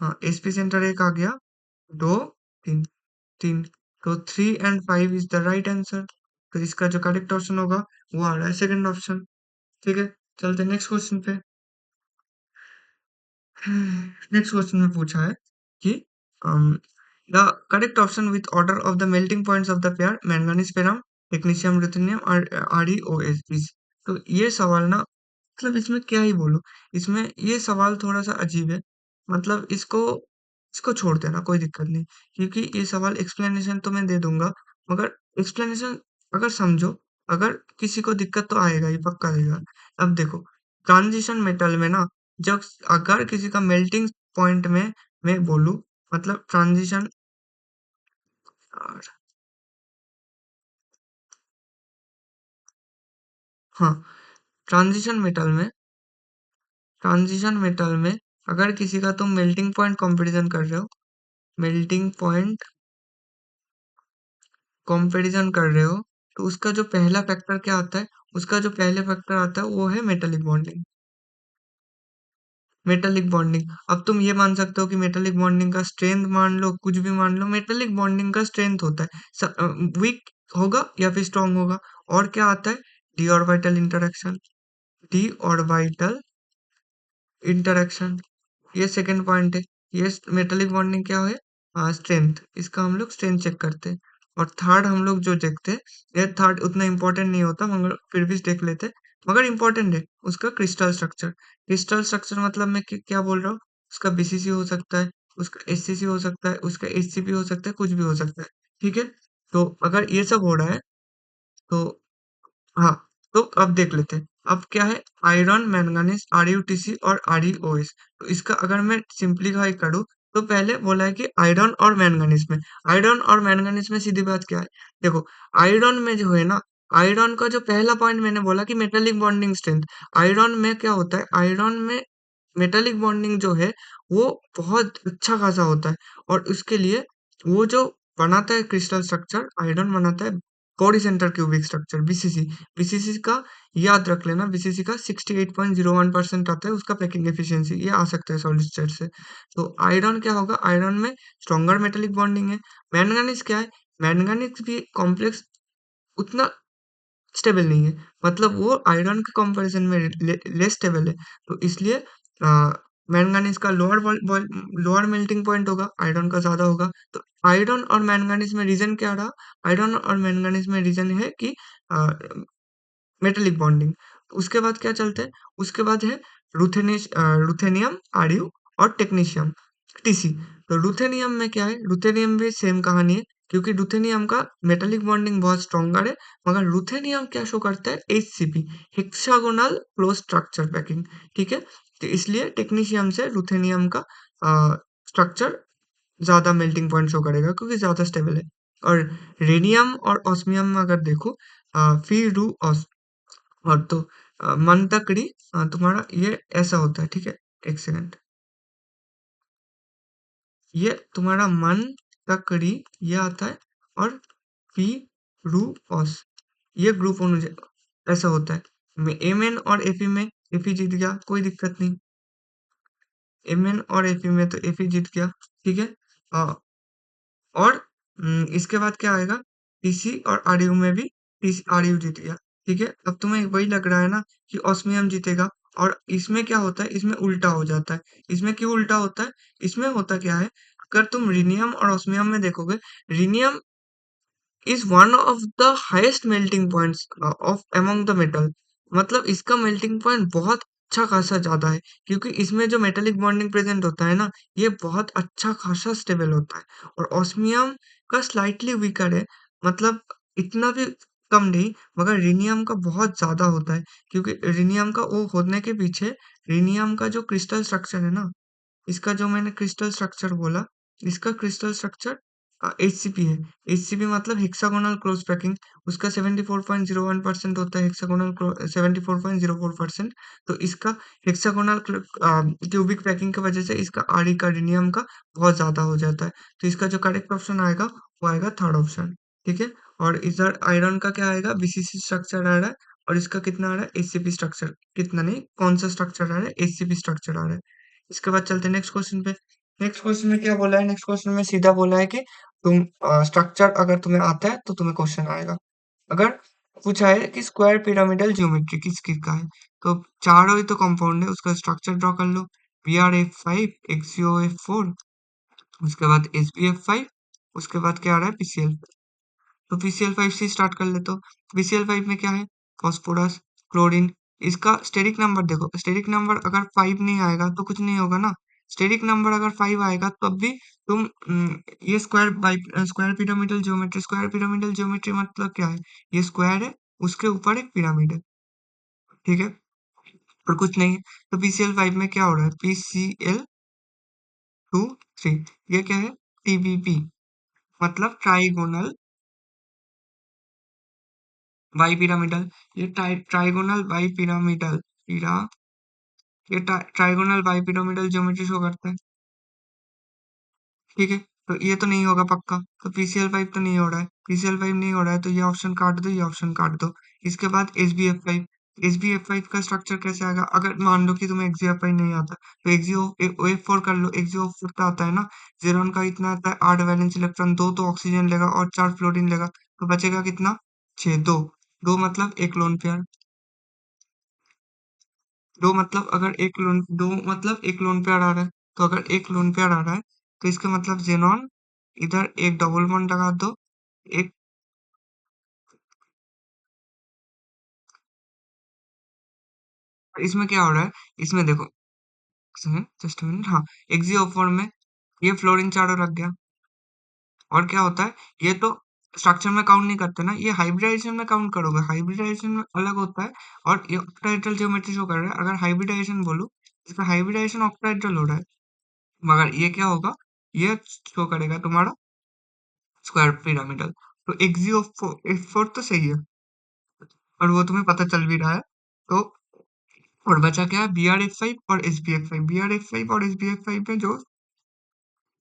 Speaker 1: हाँ, sp सेंटर एक आ गया, 2 3, 3। तो 3 and 5 is the right answer. तो इसका जो करेक्ट ऑप्शन होगा वो आ रहा है सेकंड ऑप्शन, ठीक है। चलते नेक्स्ट क्वेश्चन पे। नेक्स्ट क्वेश्चन में पूछा है कि the correct option with order of the melting points of the pair manganese perm technetium ruthenium और ReOH इज। तो ये सवाल ना, मतलब इसमें क्या ही बोलूं, इसमें ये सवाल थोड़ा सा अजीब है। मतलब इसको इसको छोड़ देना, कोई दिक्कत नहीं, क्योंकि ये सवाल एक्सप्लेनेशन तो मैं दे दूंगा, मगर एक्सप्लेनेशन अगर समझो, अगर किसी को दिक्कत तो आएगा ही, पक्का देगा। अब देखो, ट्रांजिशन मेटल में ना, जब अगर किसी का मेल्टिंग पॉइंट में मैं बोलूं, मतलब ट्रांजिशन हाँ, ट्रांजिशन मेटल में ट्रांजिशन मेटल में अगर किसी का तुम मेल्टिंग पॉइंट कंपैरिजन कर रहे हो, मेल्टिंग पॉइंट कंपैरिजन कर रहे हो, तो उसका जो पहला फैक्टर क्या आता है? उसका जो पहले फैक्टर आता है वो है मेटालिक बॉन्डिंग। मेटालिक बॉन्डिंग, अब तुम ये मान सकते हो कि मेटालिक बॉन्डिंग का स्ट्रेंथ मान लो, कुछ भी मान लो, मेटालिक बॉन्डिंग का स्ट्रेंथ होता है, वीक होगा या फिर स्ट्रांग होगा। और क्या आता है? D orbital interaction, D orbital interaction, ये सेकंड पॉइंट है। ये मेटालिक बॉन्डिंग क्या है? स्ट्रेंथ, इसका हम लोग स्ट्रेंथ चेक करते हैं। और थर्ड हम लोग जो देखते हैं, ये थर्ड उतना इंपॉर्टेंट नहीं होता मगर फिर भी देख लेते हैं, मगर इंपॉर्टेंट है उसका क्रिस्टल स्ट्रक्चर। क्रिस्टल स्ट्रक्चर मतलब मैं क्या बोल रहा हूँ? उसका बीसीसी हो सकता है, उसका एचसीसी हो सकता है, उसका एचसीपी हो सकता है, कुछ भी हो सकता है। ठीक है, तो अगर ये सब हो रहा है तो हाँ, तो अब देख लेते हैं। अब क्या है? आयरन, मैंगनीज, आरयूटीसी और आरईओएस। तो इसका अगर मैं सिंप्लीफाई करूँ, तो पहले बोला है कि आयरन और मैंगनीज में, आयरन और मैंगनीज में सीधी बात क्या है? देखो, आयरन में जो है ना, आयरन का जो पहला पॉइंट मैंने बोला कि मेटालिक बॉन्डिंग स्ट्रेंथ, आयरन में क्या होता है? आयरन में मेटालिक बॉन्डिंग जो है वो बहुत अच्छा खासा होता है। और उसके लिए वो जो बनाता है क्रिस्टल स्ट्रक्चर, आयरन बनाता है body centre cubic structure, BCC. BCC का याद रख लेना, बीसीसी का 68.01% आता है उसका पैकिंग एफिशिएंसी, ये आ सकता है सॉलिड स्टेट से। तो आयरन क्या होगा? आयरन में स्ट्रॉन्गर मेटालिक बॉन्डिंग है। मैंगनीज क्या है? मैंगनीज भी कॉम्प्लेक्स उतना स्टेबल नहीं है, मतलब वो आयरन के कंपैरिजन में लेस स्टेबल है। तो इसलिए मैंगनीज का लोअर मेल्टिंग पॉइंट होगा, आयरन का ज्यादा होगा। तो आयरन और मैंगनीज में रीजन क्या रहा? आयरन और मैंगनीज में रीजन है कि मेटालिक बॉन्डिंग। उसके बाद क्या चलते हैं? उसके बाद है रुथेनियम, आरयू और टेक्नीशियम, टीसी। तो रुथेनियम में क्या है? रुथेनियम भी सेम कहानी है, क्योंकि रुथेनियम का मेटालिक बॉन्डिंग बहुत स्ट्रॉन्गर है, मगर रुथेनियम क्या शो करता है? HCP, hexagonal close structure packing. ठीक है, तो इसलिए टेक्नीशियम से रुथेनियम का स्ट्रक्चर ज्यादा मेल्टिंग पॉइंट शो करेगा क्योंकि ज्यादा स्टेबल है। और रेडियम और ऑस्मियम में अगर देखो, फिर रू और तो मनतकड़ी, तुम्हारा ये ऐसा होता है। ठीक है, एक सेकंड, ये तुम्हारा मन तकड़ी ये आता है। और पी रू ऑस, ये ग्रुप अनुज ऐसा होता है। एमएन और एफी में एफी जीत गया, कोई दिक्कत नहीं। एमएन और एफी में तो एफी जीत गया। ठीक है, अ, और इसके बाद क्या आएगा? टीसी और आरयू में भी टीसी आरयू जीत गया। ठीक है, अब तुम्हें वही लग रहा है ना कि ऑस्मियम जीतेगा। और इसमें क्या होता है? इसमें उल्टा हो जाता है। इसमें क्यों उल्टा होता है? इसमें होता क्या है? अगर तुम रिनियम और ऑस्मियम में देखोगे, रिनियम is one of the highest melting points of among the metal, मतलब इसका मेल्टिंग पॉइंट बहुत अच्छा खासा ज्यादा है, क्योंकि इसमें जो मेटेलिक बॉन्डिंग प्रेजेंट होता है ना, ये बहुत अच्छा खासा स्टेबल होता है। और ऑस्मियम का स्लाइटली वीकर है, मतलब इतना भी कम नहीं, मगर रिनियम का बहुत ज्यादा होता है। क्योंकि रिनियम का वो होने के पीछे, रिनियम का जो क्रिस्टल स्ट्रक्चर है ना, इसका जो मैंने क्रिस्टल स्ट्रक्चर बोला, इसका क्रिस्टल स्ट्रक्चर एचसीपी है। एचसीपी मतलब हेक्सागोनल क्लोज पैकिंग, उसका 74.01% होता है, हेक्सागोनल 74.04%। तो इसका हेक्सागोनल क्यूबिक पैकिंग की वजह से इसका आरी का रिनियम का बहुत ज्यादा हो जाता है। तो इसका जो करेक्ट ऑप्शन आएगा वो आएगा थर्ड ऑप्शन। ठीक है, और इधर आयरन का क्या आएगा? बीसीसी स्ट्रक्चर आ रहा है, और इसका कितना आ रहा है? एचसीपी स्ट्रक्चर, कितना नहीं, कौन सा स्ट्रक्चर आ रहा है? एचसीपी स्ट्रक्चर आ रहा है। इसके बाद चलते हैं नेक्स्ट क्वेश्चन पे। नेक्स्ट क्वेश्चन में क्या बोला है? नेक्स्ट क्वेश्चन में सीधा बोला है कि तुम स्ट्रक्चर अगर तुम्हें आता है तो तुम्हें क्वेश्चन आएगा। अगर पूछा है कि स्क्वायर पिरामिडल ज्योमेट्री किस किस का है, तो चारों ही तो कंपाउंड है, उसका स्ट्रक्चर ड्रॉ कर लो। B R F five, XeO F four, उसके बाद एस बी एफ फाइव, उसके बाद क्या आ रहा है? पीसीएल। तो पीसीएल5 से स्टार्ट कर लेते हो। पीसीएल5 में क्या है? Phosphorus, chlorine. इसका स्टेरिक नंबर देखो, स्टेरिक नंबर अगर 5 नहीं आएगा तो कुछ नहीं होगा ना। स्टेरिक नंबर अगर 5 आएगा तब भी तुम ये square pyramidal geometry, square pyramidal geometry मतलब क्या है? ये स्क्वायर है, उसके ऊपर एक पिरामिड है। ठीक है, और कुछ नहीं है। तो पीसीएल5 में क्या हो रहा है? PCl2 3, ये क्या है? टीबीपी, मतलब ट्राइगोनल बाई पिरामिडल, ये ट्राइगोनल बाई पिरामिडल, ये trigonal bi pyramidal geometry show करता है। ठीक है, तो ये तो नहीं होगा पक्का, तो पीसीएल 5 तो नहीं हो रहा है, पीसीएल 5 नहीं हो रहा है, तो ये ऑप्शन काट दो, ये ऑप्शन काट दो। इसके बाद एसबीएफ 5, एसबीएफ 5 का स्ट्रक्चर कैसे आएगा? अगर मान लो कि तुम्हें एक्सबीएफ 5 नहीं आता, तो एक्सजीओ 4 कर लो, एक्सजीओ 4 का आता है ना, जेरॉन का इतना आता है, 8 वैलेंस इलेक्ट्रॉन, 2 तो ऑक्सीजन लेगा और 4 फ्लोरीन लेगा, तो बचेगा कितना? 6। दो, दो मतलब एक लोन पेयर, दो मतलब एक लोन पेयर आ रहा है, तो अगर एक लोन पेयर आ रहा है, तो इसका मतलब जेनॉन, इधर एक डबल बॉन्ड लगा दो, एक, इसमें क्या हो रहा है, इसमें देखो, जस्ट मिनट, हाँ, एक्सिओफोर में ये फ्लोरीन चारों रख गया, और क्या होता है, ये तो स्ट्रक्चर में काउंट नहीं करते ना, ये हाइब्रिडाइजेशन में काउंट करोगे, हाइब्रिडाइजेशन में अलग होता है, और ये ऑक्टाहेड्रल ज्योमेट्री शो कर रहा है, अगर हाइब्रिडाइजेशन बोलूं, इसका हाइब्रिडाइजेशन ऑक्टाहेड्रल हो रहा है, मगर ये क्या होगा, ये शो करेगा तुम्हारा स्क्वायर पिरामिडल, तो एक्सिओ 4 तो सही है, और वो तुम्हें पता चल भी रहा है, तो और बचा क्या है, BRF 5 और SBF 5, BRF 5 और SBF 5 में जो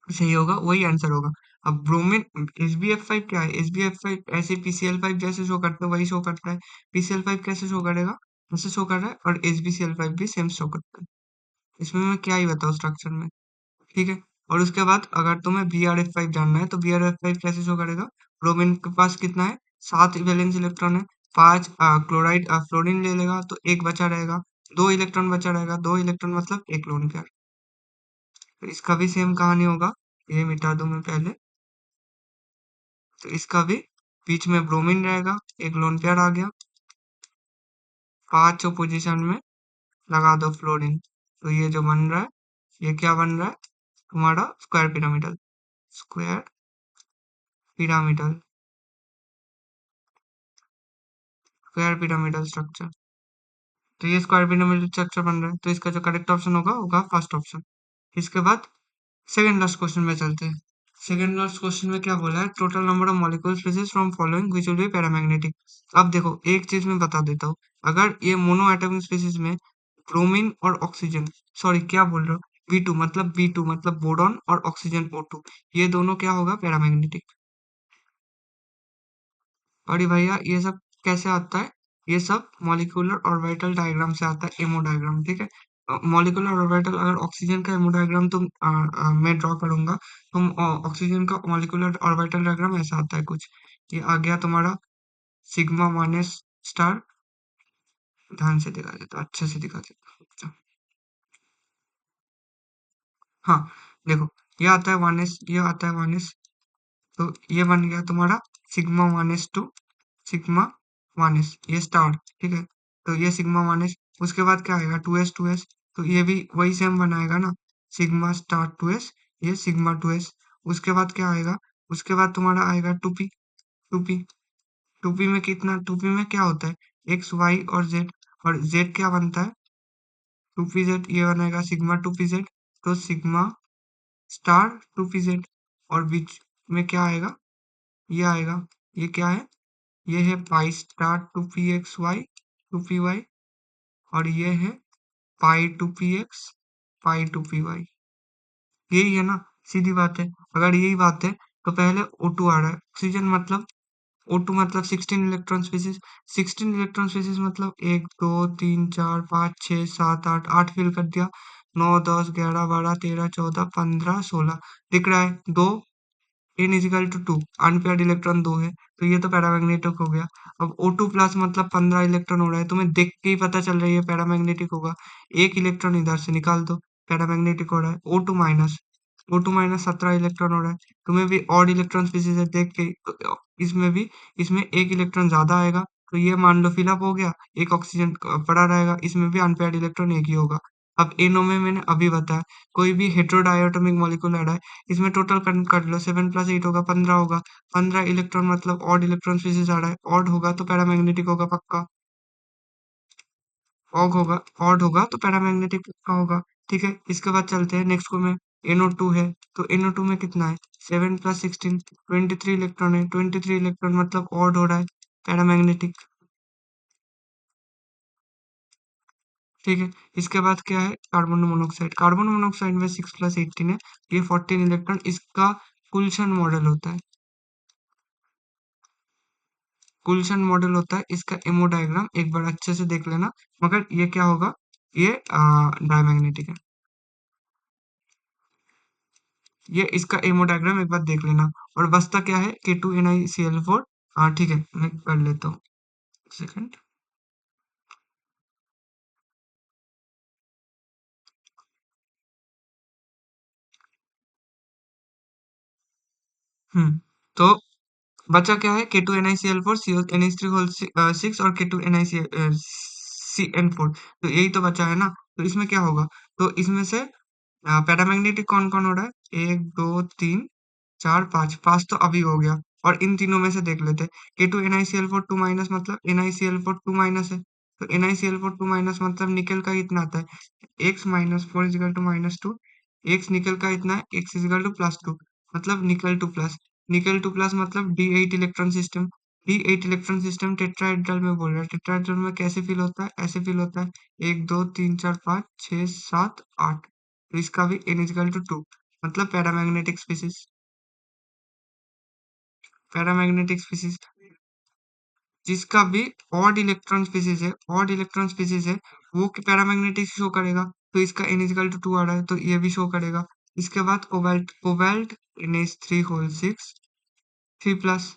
Speaker 1: सही होगा वही आंसर होगा। अब ब्रोमीन, SBF 5 क्या है, SBF 5 ऐसे PCl 5 जैसे शो करता है वही शो करता है, PCl 5 कैसे शो करेगा, ऐसे शो कर रहा है, और SbCl 5 भी सेम शो करता है, इसमें मैं क्या ही बताऊँ स्ट्रक्चर में। ठीक है, और उसके बाद अगर तुम्हें BRF 5 जानना है, तो BRF 5 कैसे शो करेगा, ब्रोमीन के पास कितना है, 7 वैलेंस इलेक्ट्रॉन है, 5 क्लोराइड फ्लोरीन ले लेगा, तो एक बचा रहेगा, 2 इलेक्ट्रॉन बचा रहेगा, 2 इलेक्ट्रॉन मतलब एक लोन पेयर, तो इसका भी सेम कहानी होगा, ये मिटा दूं मैं पहले, तो इसका भी बीच में ब्रोमीन रहेगा, एक लोन पेयर आ गया, पांचों पोजीशन में लगा दो फ्लोरीन, तो ये जो बन रहा है, ये क्या बन रहा है, तुम्हारा square pyramidal, square pyramidal, square pyramidal structure, तो ये स्क्वायर पिरामिडल स्ट्रक्चर बन रहा है, तो इसका जो करेक्ट ऑप्शन होगा होगा फर्स्ट ऑप्शन। इसके बाद सेकंड लास्ट क्वेश्चन में चलते हैं। सेकंड लास्ट क्वेश्चन में क्या बोला है, total number of molecule species from following which will be paramagnetic. अब देखो एक चीज मैं बता देता हूँ, अगर ये मोनो एटॉमिक स्पीसीज में ब्रोमीन और ऑक्सीजन, सॉरी क्या बोल रहा हूँ, बी टू मतलब बोरॉन और ऑक्सीजन O2, ये दोनों क्या होगा, पैरामैग्नेटिक। और ये भैया ये सब कैसे आता है, ये सब मॉलिक्यूलर ऑर्बिटल डायग्राम से आता है, एमओ डायग्राम, ठीक है। मॉलिक्यूलर ऑर्बिटल, अगर ऑक्सीजन का एमओ डायग्राम तुम मैं ड्रॉ करूंगा, तुम ऑक्सीजन का मॉलिक्यूलर ऑर्बिटल डायग्राम ऐसा आता है कुछ, ये आ गया तुम्हारा सिग्मा माइनस स्टार, ध्यान से दिखा देता, अच्छे से दिखा देता, अच्छा, हाँ, देखो ये आता है 1s, ये आता है 1s, तो ये बन गया तुम्हारा सिग्मा 1s2, सिग्मा 1s, ये स्टार, ठीक है, तो ये सिग्मा 1s, उसके बाद क्या आएगा, 2s, तो ये भी वही सेम बनाएगा ना, सिग्मा स्टार 2s, ये सिग्मा 2s, उसके बाद क्या आएगा, उसके बाद तुम्हारा आएगा 2p, 2p में कितना, 2p में क्या होता है, x y और z, और z क्या बनता है, 2pz, ये बनेगा सिग्मा 2pz, तो सिग्मा स्टार 2pz, और बीच में क्या आएगा, ये आएगा, ये क्या है, ये है पाई स्टार 2pxy 2py, और ये है पाई 2px पाई 2py, यही है ना, सीधी बात है। अगर यही बात है, तो पहले O2 आ रहा है, ऑक्सीजन मतलब O2 मतलब 16 इलेक्ट्रॉन स्पीसीज, 16 इलेक्ट्रॉन स्पीसीज मतलब 1 2 3 4 5 6 7 8, 8 फिल कर दिया, 9 10 11 12 13 14 15 16, दिख रहा है दो, n = 2, अनपेयर्ड इलेक्ट्रॉन 2 है, तो ये तो पैरामैग्नेटिक हो गया। अब O2 प्लस मतलब 15 इलेक्ट्रॉन हो रहा है, तुम्हें देख के ही पता चल रहा है ये पैरामैग्नेटिक होगा, एक इलेक्ट्रॉन इधर से निकाल दो, पैरामैग्नेटिक हो रहा है। O2 माइनस 17 इलेक्ट्रॉन हो रहा है, तुम्हें भी ऑड इलेक्ट्रॉन स्पीसीज है देख के, तो इसमें भी, इसमें एक इलेक्ट्रॉन ज्यादा आएगा, तो ये मान लो फिलअप हो गया, एक ऑक्सीजन पड़ा रहेगा, इसमें भी अनपेयर्ड इलेक्ट्रॉन एक ही होगा। अब एनओ में मैंने अभी बताया, कोई भी हेटेरोडायटोमिक मॉलिक्यूल ऐड है, इसमें टोटल कर लो, 7 + 8 होगा, 15 होगा, 15 इलेक्ट्रॉन मतलब ऑड इलेक्ट्रॉन स्पीसीज आ रहा है, ऑड होगा तो पैरामैग्नेटिक होगा पक्का, ऑग होगा, ऑड होगा तो पैरामैग्नेटिक पक्का होगा। ठीक है, इसके बाद चलते हैं नेक्स्ट को में, NO2 है, तो NO2 में कितना है, 7 + 16, 23 इलेक्ट्रॉन है, 23 इलेक्ट्रॉन मतलब ऑड हो रहा है, पैरामैग्नेटिक। ठीक है। इसके बाद क्या है, कार्बन मोनोऑक्साइड। कार्बन मोनोऑक्साइड में 6+18 है, ये 14 इलेक्ट्रॉन, इसका कुलशन मॉडल होता है। कुलशन मॉडल होता है, इसका एमो डायग्राम एक बार अच्छे से देख लेना। मगर ये क्या होगा, ये डायमैग्नेटिक है। ये इसका एमो डायग्राम एक बार देख लेना। और बचता क्या है, K2NiCl4। हाँ ठीक है, मैं कर लेता हूँ, सेकंड। तो बचा क्या है, K2NiCl4, CONH3 और K2NiCN4। तो यही तो बचा है ना। तो इसमें क्या होगा, तो इसमें से पैरामैग्नेटिक कौन कौन हो रहा है, 1 2 3 4 5, 5 तो अभी हो गया। और इन तीनों में से देख लेते हैं, K2NiCl4 2 माइनस मतलब NiCl4 2 माइनस है, तो NiCl4 2 माइनस मतलब निकल का इतना आता है, x-4 = -2। x निकल का इतना है, x = +2, मतलब निकल टू प्लस। निकल टू प्लस मतलब D8 electron system. D8 electron system tetrahedral में बोल रहा है। टेट्राहेड्रल में कैसे फिल होता है, ऐसे फिल होता है, 1 2 3 4 5 6 7 8। तो इसका भी n = 2, मतलब पैरामैग्नेटिक स्पीसीज। पैरामैग्नेटिक स्पीसीज जिसका भी ऑड इलेक्ट्रॉन स्पीसीज है, ऑड इलेक्ट्रॉन स्पीसीज है, वो पैरामैग्नेटिक शो करेगा। तो इसका n = 2 आ रहा है, तो ये भी शो करेगा। इसके बाद कोबाल्ट, कोबाल्ट NH3 6 3+।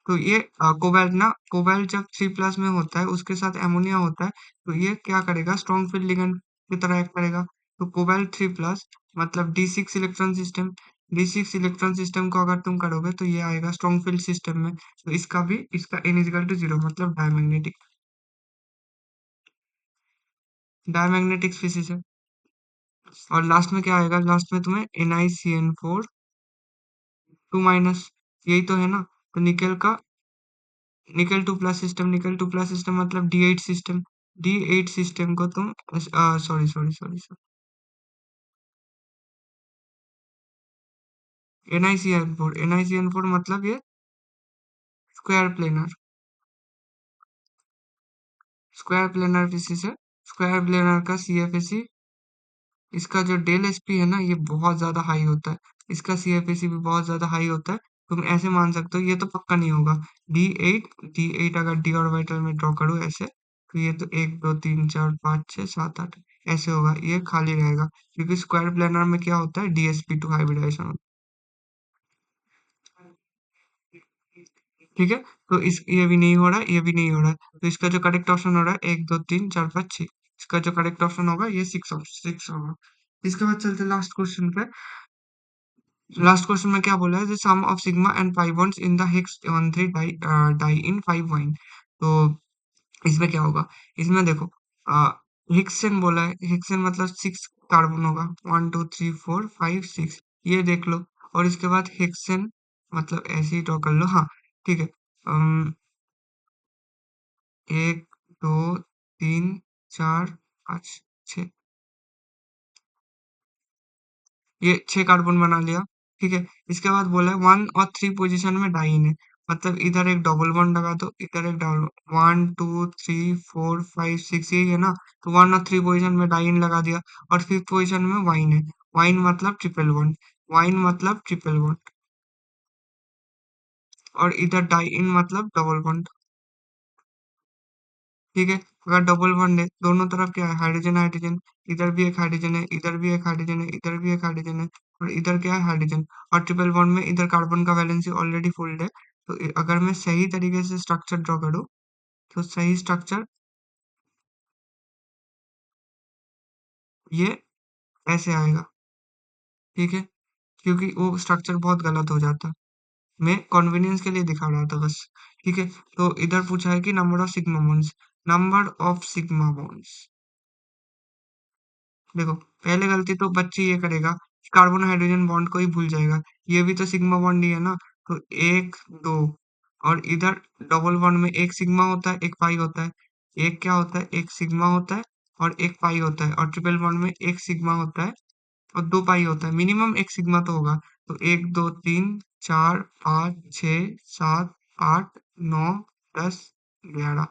Speaker 1: तो ये कोबाल्ट ना, कोबाल्ट जब 3+ में होता है, उसके साथ अमोनिया होता है, तो ये क्या करेगा, स्ट्रॉन्ग फील्ड लिगेंड की तरह एक्ट करेगा। तो कोबाल्ट 3+ मतलब D6 electron system. D6 electron system को अगर तुम करोगे तो ये आएगा स्ट्रॉन्ग फील्ड सिस्टम में। तो इसका n = 0, मतलब डायमैग्नेटिक। डायमैग्नेटिक स्पीसीज है। और लास्ट में क्या आएगा, लास्ट में तुम्हें NiCN4 2-, यही तो है ना। तो निकल टू प्लस सिस्टम मतलब D8 सिस्टम। D8 सिस्टम को तुम सॉरी सॉरी सॉरी NiCN4 मतलब ये square planar. Square planar disease है। स्क्वायर प्लेनर का CFAC, इसका जो डेल एसपी है ना, ये बहुत ज्यादा हाई होता है। इसका CFAC भी बहुत ज्यादा हाई होता है। तुम ऐसे मान सकते हो, ये तो पक्का नहीं होगा। D8 अगर d ऑर्बिटल में ड्रॉ करूँ ऐसे, तो ये तो 1 2 3 4 5 6 7 8 ऐसे होगा, ये खाली रहेगा। क्योंकि स्क्वायर प्लेनर में क्या होता है, DsP2 हाइब्रिडाइजेशन होता है। ठीक है। तो इस ये भी नहीं हो रहा है, ये भी नहीं हो रहा है। तो इसका जो करेक्ट ऑप्शन हो रहा है, 1 2 3 4 5 6। इसका जो करेक्ट ऑप्शन होगा, ये 6 होगा। इसके बाद चलते लास्ट क्वेश्चन पे। लास्ट क्वेश्चन में क्या बोला है, the sum of sigma and pi bonds in the hex 13 di di in 5 yne. तो इसमें क्या होगा, इसमें देखो, हेक्सेन बोला है, हेक्सेन मतलब 6 कार्बन होगा, 1 2 3 4 5 6, ये देख लो। और इसके बाद हेक्सेन मतलब ऐसे ही ड्रॉ कर लो, हाँ ठीक है। 1 2 3 4 5 6, ये 6 कार्बन बना लिया। ठीक है। इसके बाद बोला है 1 और 3 पोजीशन में डाइन है, मतलब इधर एक डबल बॉन्ड लगा दो, इधर एक डबल। 1 2 3 4 5 6, यही है ना। तो 1 और 3 पोजीशन में डाइन लगा दिया। और 5th पोजीशन में वाइन है। वाइन मतलब ट्रिपल बॉन्ड। वाइन मतलब ट्रिपल बॉन्ड। और इधर डाइन मतलब डबल बॉन्ड। ठीक है। अगर डबल बॉन्ड है, दोनों तरफ क्या है, हाइड्रोजन हाइड्रोजन। इधर भी एक हाइड्रोजन है, इधर भी एक हाइड्रोजन है, इधर भी एक हाइड्रोजन है। और इधर क्या है, हाइड्रोजन। और ट्रिपल बॉन्ड में इधर कार्बन का वैलेंसी ऑलरेडी फुल्ड है। तो अगर मैं सही तरीके से स्ट्रक्चर ड्रॉ करूँ, तो सही स्ट्रक्चर ये ऐसे आएगा। ठीक है। क्योंकि वो स्ट्रक्चर बहुत गलत हो जाता है। मैं कन्वीनियंस के लिए दिखा रहा था बस। ठीक है। तो इधर पूछा है कि number of sigma bonds. Number of sigma bonds, देखो, पहले गलती तो बच्ची ये करेगा, कार्बन हाइड्रोजन बॉन्ड को ही भूल जाएगा। ये भी तो सिग्मा बॉन्ड ही है ना। तो 1 2, और इधर डबल बॉन्ड में एक सिग्मा होता है, एक पाई होता है। एक क्या होता है, एक सिग्मा होता है और एक पाई होता है। और ट्रिपल बॉन्ड में एक सिग्मा होता है और 2 पाई होता है। मिनिमम एक सिग्मा तो होगा। तो 1 2 3 4 5 6 7 8 9 10 11।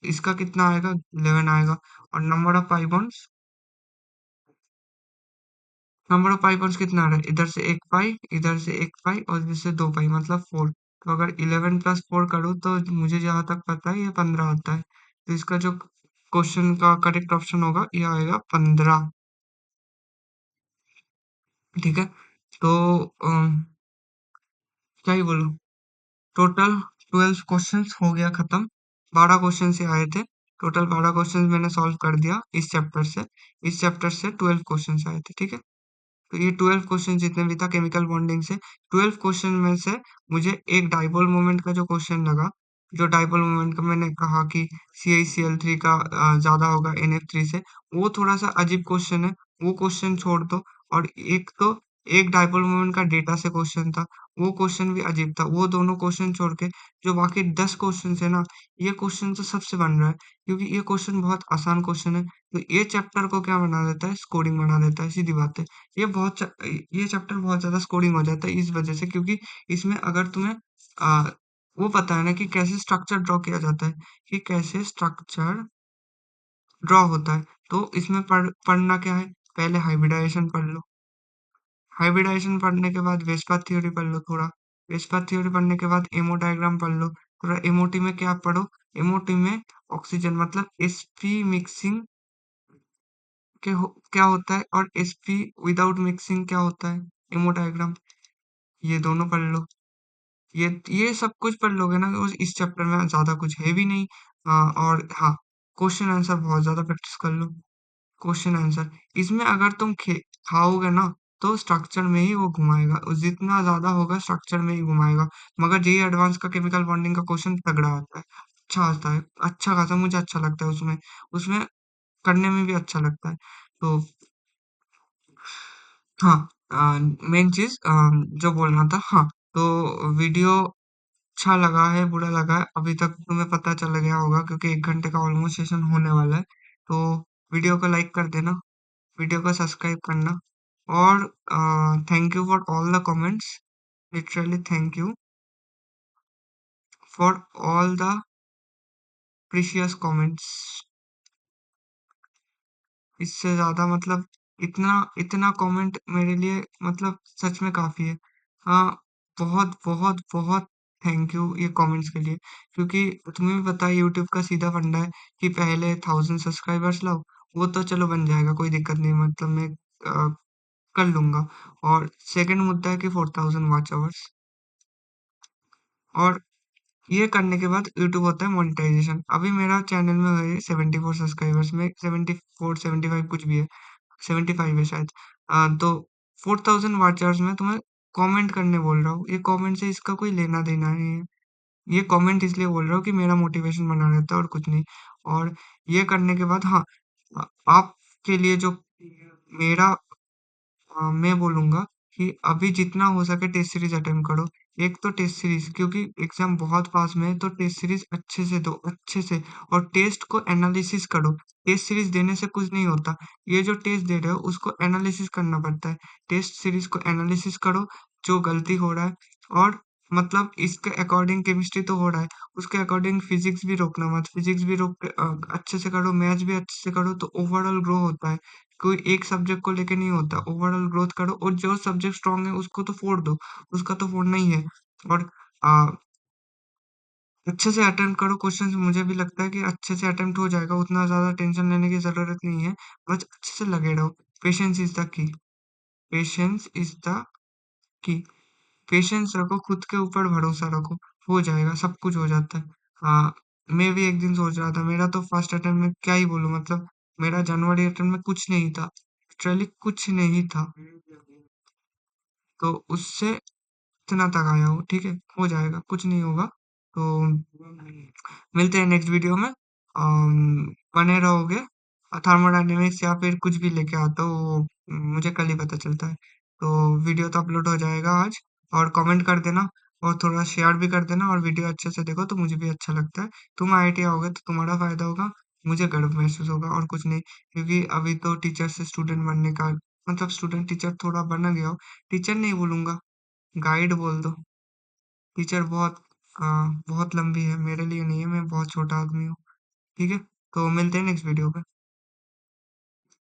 Speaker 1: इसका कितना आएगा, 11 आएगा। और नंबर ऑफ पाई पॉइंट्स कितना आ रहा है, इधर से एक पाई, इधर से एक पाई और इधर से दो पाई, मतलब 4। तो अगर 11 प्लस 4 करूँ तो मुझे जहाँ तक पता है ये 15 आता है। तो इसका जो क्वेश्चन का करेक्ट ऑप्शन होगा ये आएगा 15। ठीक है। तो क्या ही बोलूं, टोटल 12 क्वेश्चंस हो गया खत्म। 12 क्वेश्चन से आए थे। टोटल 12 क्वेश्चंस मैंने सॉल्व कर दिया इस चैप्टर से। इस चैप्टर से 12 क्वेश्चंस आए थे। ठीक है। तो ये 12 क्वेश्चन जितने भी था केमिकल बॉन्डिंग से, 12 क्वेश्चन में से मुझे एक डाइपोल मोमेंट का जो क्वेश्चन लगा, जो डाइपोल मोमेंट का मैंने कहा कि CiCl3 का ज्यादा होगा NF3 से, वो थोड़ा सा अजीब क्वेश्चन है। वो क्वेश्चन छोड़ दो। और एक तो एक डाइपोल मोमेंट का डेटा से क्वेश्चन था, वो क्वेश्चन भी अजीब था। वो दोनों क्वेश्चन छोड़ के जो बाकी 10 क्वेश्चन है ना, ये क्वेश्चन तो सबसे बन रहा है, क्योंकि ये क्वेश्चन बहुत आसान क्वेश्चन है। तो ये चैप्टर को क्या बना देता है, स्कोरिंग बना देता है, सीधी बात है। ये चैप्टर बहुत ज्यादा स्कोरिंग हो जाता है इस वजह से, क्योंकि इसमें अगर तुम्हें आ, वो पता है ना कि कैसे स्ट्रक्चर ड्रॉ किया जाता है, कि कैसे स्ट्रक्चर ड्रॉ होता है, तो इसमें पढ़ना क्या है, पहले हाइब्रिडाइजेशन पढ़ लो। हाइब्रिडाइजेशन पढ़ने के बाद वेस्पर थ्योरी पढ़ लो थोड़ा। वेस्पर थ्योरी पढ़ने के बाद एमो डायग्राम पढ़ लो थोड़ा। एमओटी में क्या पढ़ो, एमओटी में ऑक्सीजन मतलब sp मिक्सिंग क्या होता है, और sp विदाउट मिक्सिंग क्या होता है, एमो डायग्राम, ये दोनों पढ़ लो। ये सब कुछ पढ़ लोगे ना, इस चैप्टर में ज्यादा कुछ है भी नहीं। और हाँ, क्वेश्चन आंसर बहुत ज्यादा प्रैक्टिस कर लो। क्वेश्चन आंसर इसमें अगर तुम खाओगे ना, तो स्ट्रक्चर में ही वो घुमाएगा, जितना ज्यादा होगा स्ट्रक्चर में ही घुमाएगा। मगर जेई एडवांस का केमिकल बॉन्डिंग का क्वेश्चन तगड़ा आता है, अच्छा आता है, अच्छा खासा मुझे अच्छा लगता है उसमें। उसमें करने में भी अच्छा लगता है। तो हाँ, मेन चीज जो बोलना था, हाँ, तो वीडियो अच्छा लगा है, बुरा लगा है, अभी तक तुम्हें पता चल गया होगा, क्योंकि 1 घंटे का ऑलमोस्ट सेशन होने वाला है। तो वीडियो को लाइक कर देना, वीडियो को सब्सक्राइब करना, और thank you for all the comments. Literally thank you for all the precious comments. इससे ज्यादा मतलब इतना इतना कमेंट मेरे लिए मतलब सच में काफी है। हाँ, बहुत बहुत बहुत थैंक यू ये कमेंट्स के लिए, क्योंकि तुम्हें भी पता है यूट्यूब का सीधा फंडा है कि पहले 1000 सब्सक्राइबर्स लाओ। वो तो चलो बन जाएगा, कोई दिक्कत नहीं, मतलब मैं कर लूंगा। और सेकंड मुद्दा है कि 4000 वॉच आवर्स, और ये करने के बाद यूट्यूब होता है मोनेटाइजेशन। अभी मेरा चैनल में है 74 सब्सक्राइबर्स में, 74 75 कुछ भी है, 75 है शायद। तो 4000 वॉच आवर्स में तुम्हें कमेंट करने बोल रहा हूँ, ये कमेंट से इसका कोई लेना देना नहीं है। ये कमेंट इसलिए बोल रहा हूँ कि मेरा मोटिवेशन बना रहता है और कुछ नहीं। और ये करने के बाद हाँ, आपके लिए जो मेरा मैं बोलूँगा कि अभी जितना हो सके टेस्ट सीरीज अटेम्प्ट करो। एक तो टेस्ट सीरीज, क्योंकि एग्जाम बहुत पास में है, तो टेस्ट सीरीज अच्छे से दो, अच्छे से। और टेस्ट को एनालिसिस करो। टेस्ट सीरीज देने से कुछ नहीं होता, ये जो टेस्ट दे रहे हो उसको एनालिसिस करना पड़ता है। टेस्ट सीरीज को एनालिसिस करो, जो गलती हो रहा है, और मतलब इसके अकॉर्डिंग केमिस्ट्री तो हो रहा है, उसके अकॉर्डिंग फिजिक्स भी रोकना मत, फिजिक्स भी रोक के, अच्छे से करो, मैथ्स भी अच्छे से करो, तो ओवरऑल ग्रो होता है। कोई एक सब्जेक्ट को लेके नहीं होता, ओवरऑल ग्रोथ करो, और जो सब्जेक्ट स्ट्रांग है उसको तो फोड़ दो, उसका तो फोड़ना ही है। और आ, अच्छे से अटेम्प्ट करो क्वेश्चंस, मुझे भी लगता है कि अच्छे से अटेम्प्ट हो जाएगा, उतना ज्यादा टेंशन लेने की जरूरत नहीं है। बस अच्छे से लगे रहो। Patience is the key, patience is the key. Patience रखो, खुद के ऊपर भरोसा रखो, हो जाएगा, सब कुछ हो जाता है। हाँ, मैं भी एक दिन सोच रहा था, मेरा तो फर्स्ट अटेम्प्ट में क्या ही बोलूं, मतलब मेरा जनवरी अटेम्प्ट में कुछ नहीं था, लिटरली कुछ नहीं था, तो उससे इतना तक आया हूँ। ठीक है, हो जाएगा, कुछ नहीं होगा। तो मिलते हैं नेक्स्ट वीडियो में। बने रहोगे। थर्मोडायनेमिक्स या फिर कुछ भी लेके आता हो, वो मुझे कल ही पता चलता है। तो वीडियो तो अपलोड हो जाएगा आज। और कमेंट कर देना, और थोड़ा शेयर भी कर देना, और वीडियो अच्छे से देखो तो मुझे भी अच्छा लगता है। तुम IIT आओगे तो तुम्हारा फायदा होगा, मुझे गर्व महसूस होगा, और कुछ नहीं। क्योंकि अभी तो टीचर से स्टूडेंट बनने का, मतलब स्टूडेंट टीचर थोड़ा बना गया हो। टीचर नहीं बोलूंगा, गाइड बोल दो। टीचर बहुत बहुत लंबी है, मेरे लिए नहीं है, मैं बहुत छोटा आदमी हूँ। ठीक है, तो मिलते हैं नेक्स्ट वीडियो पे।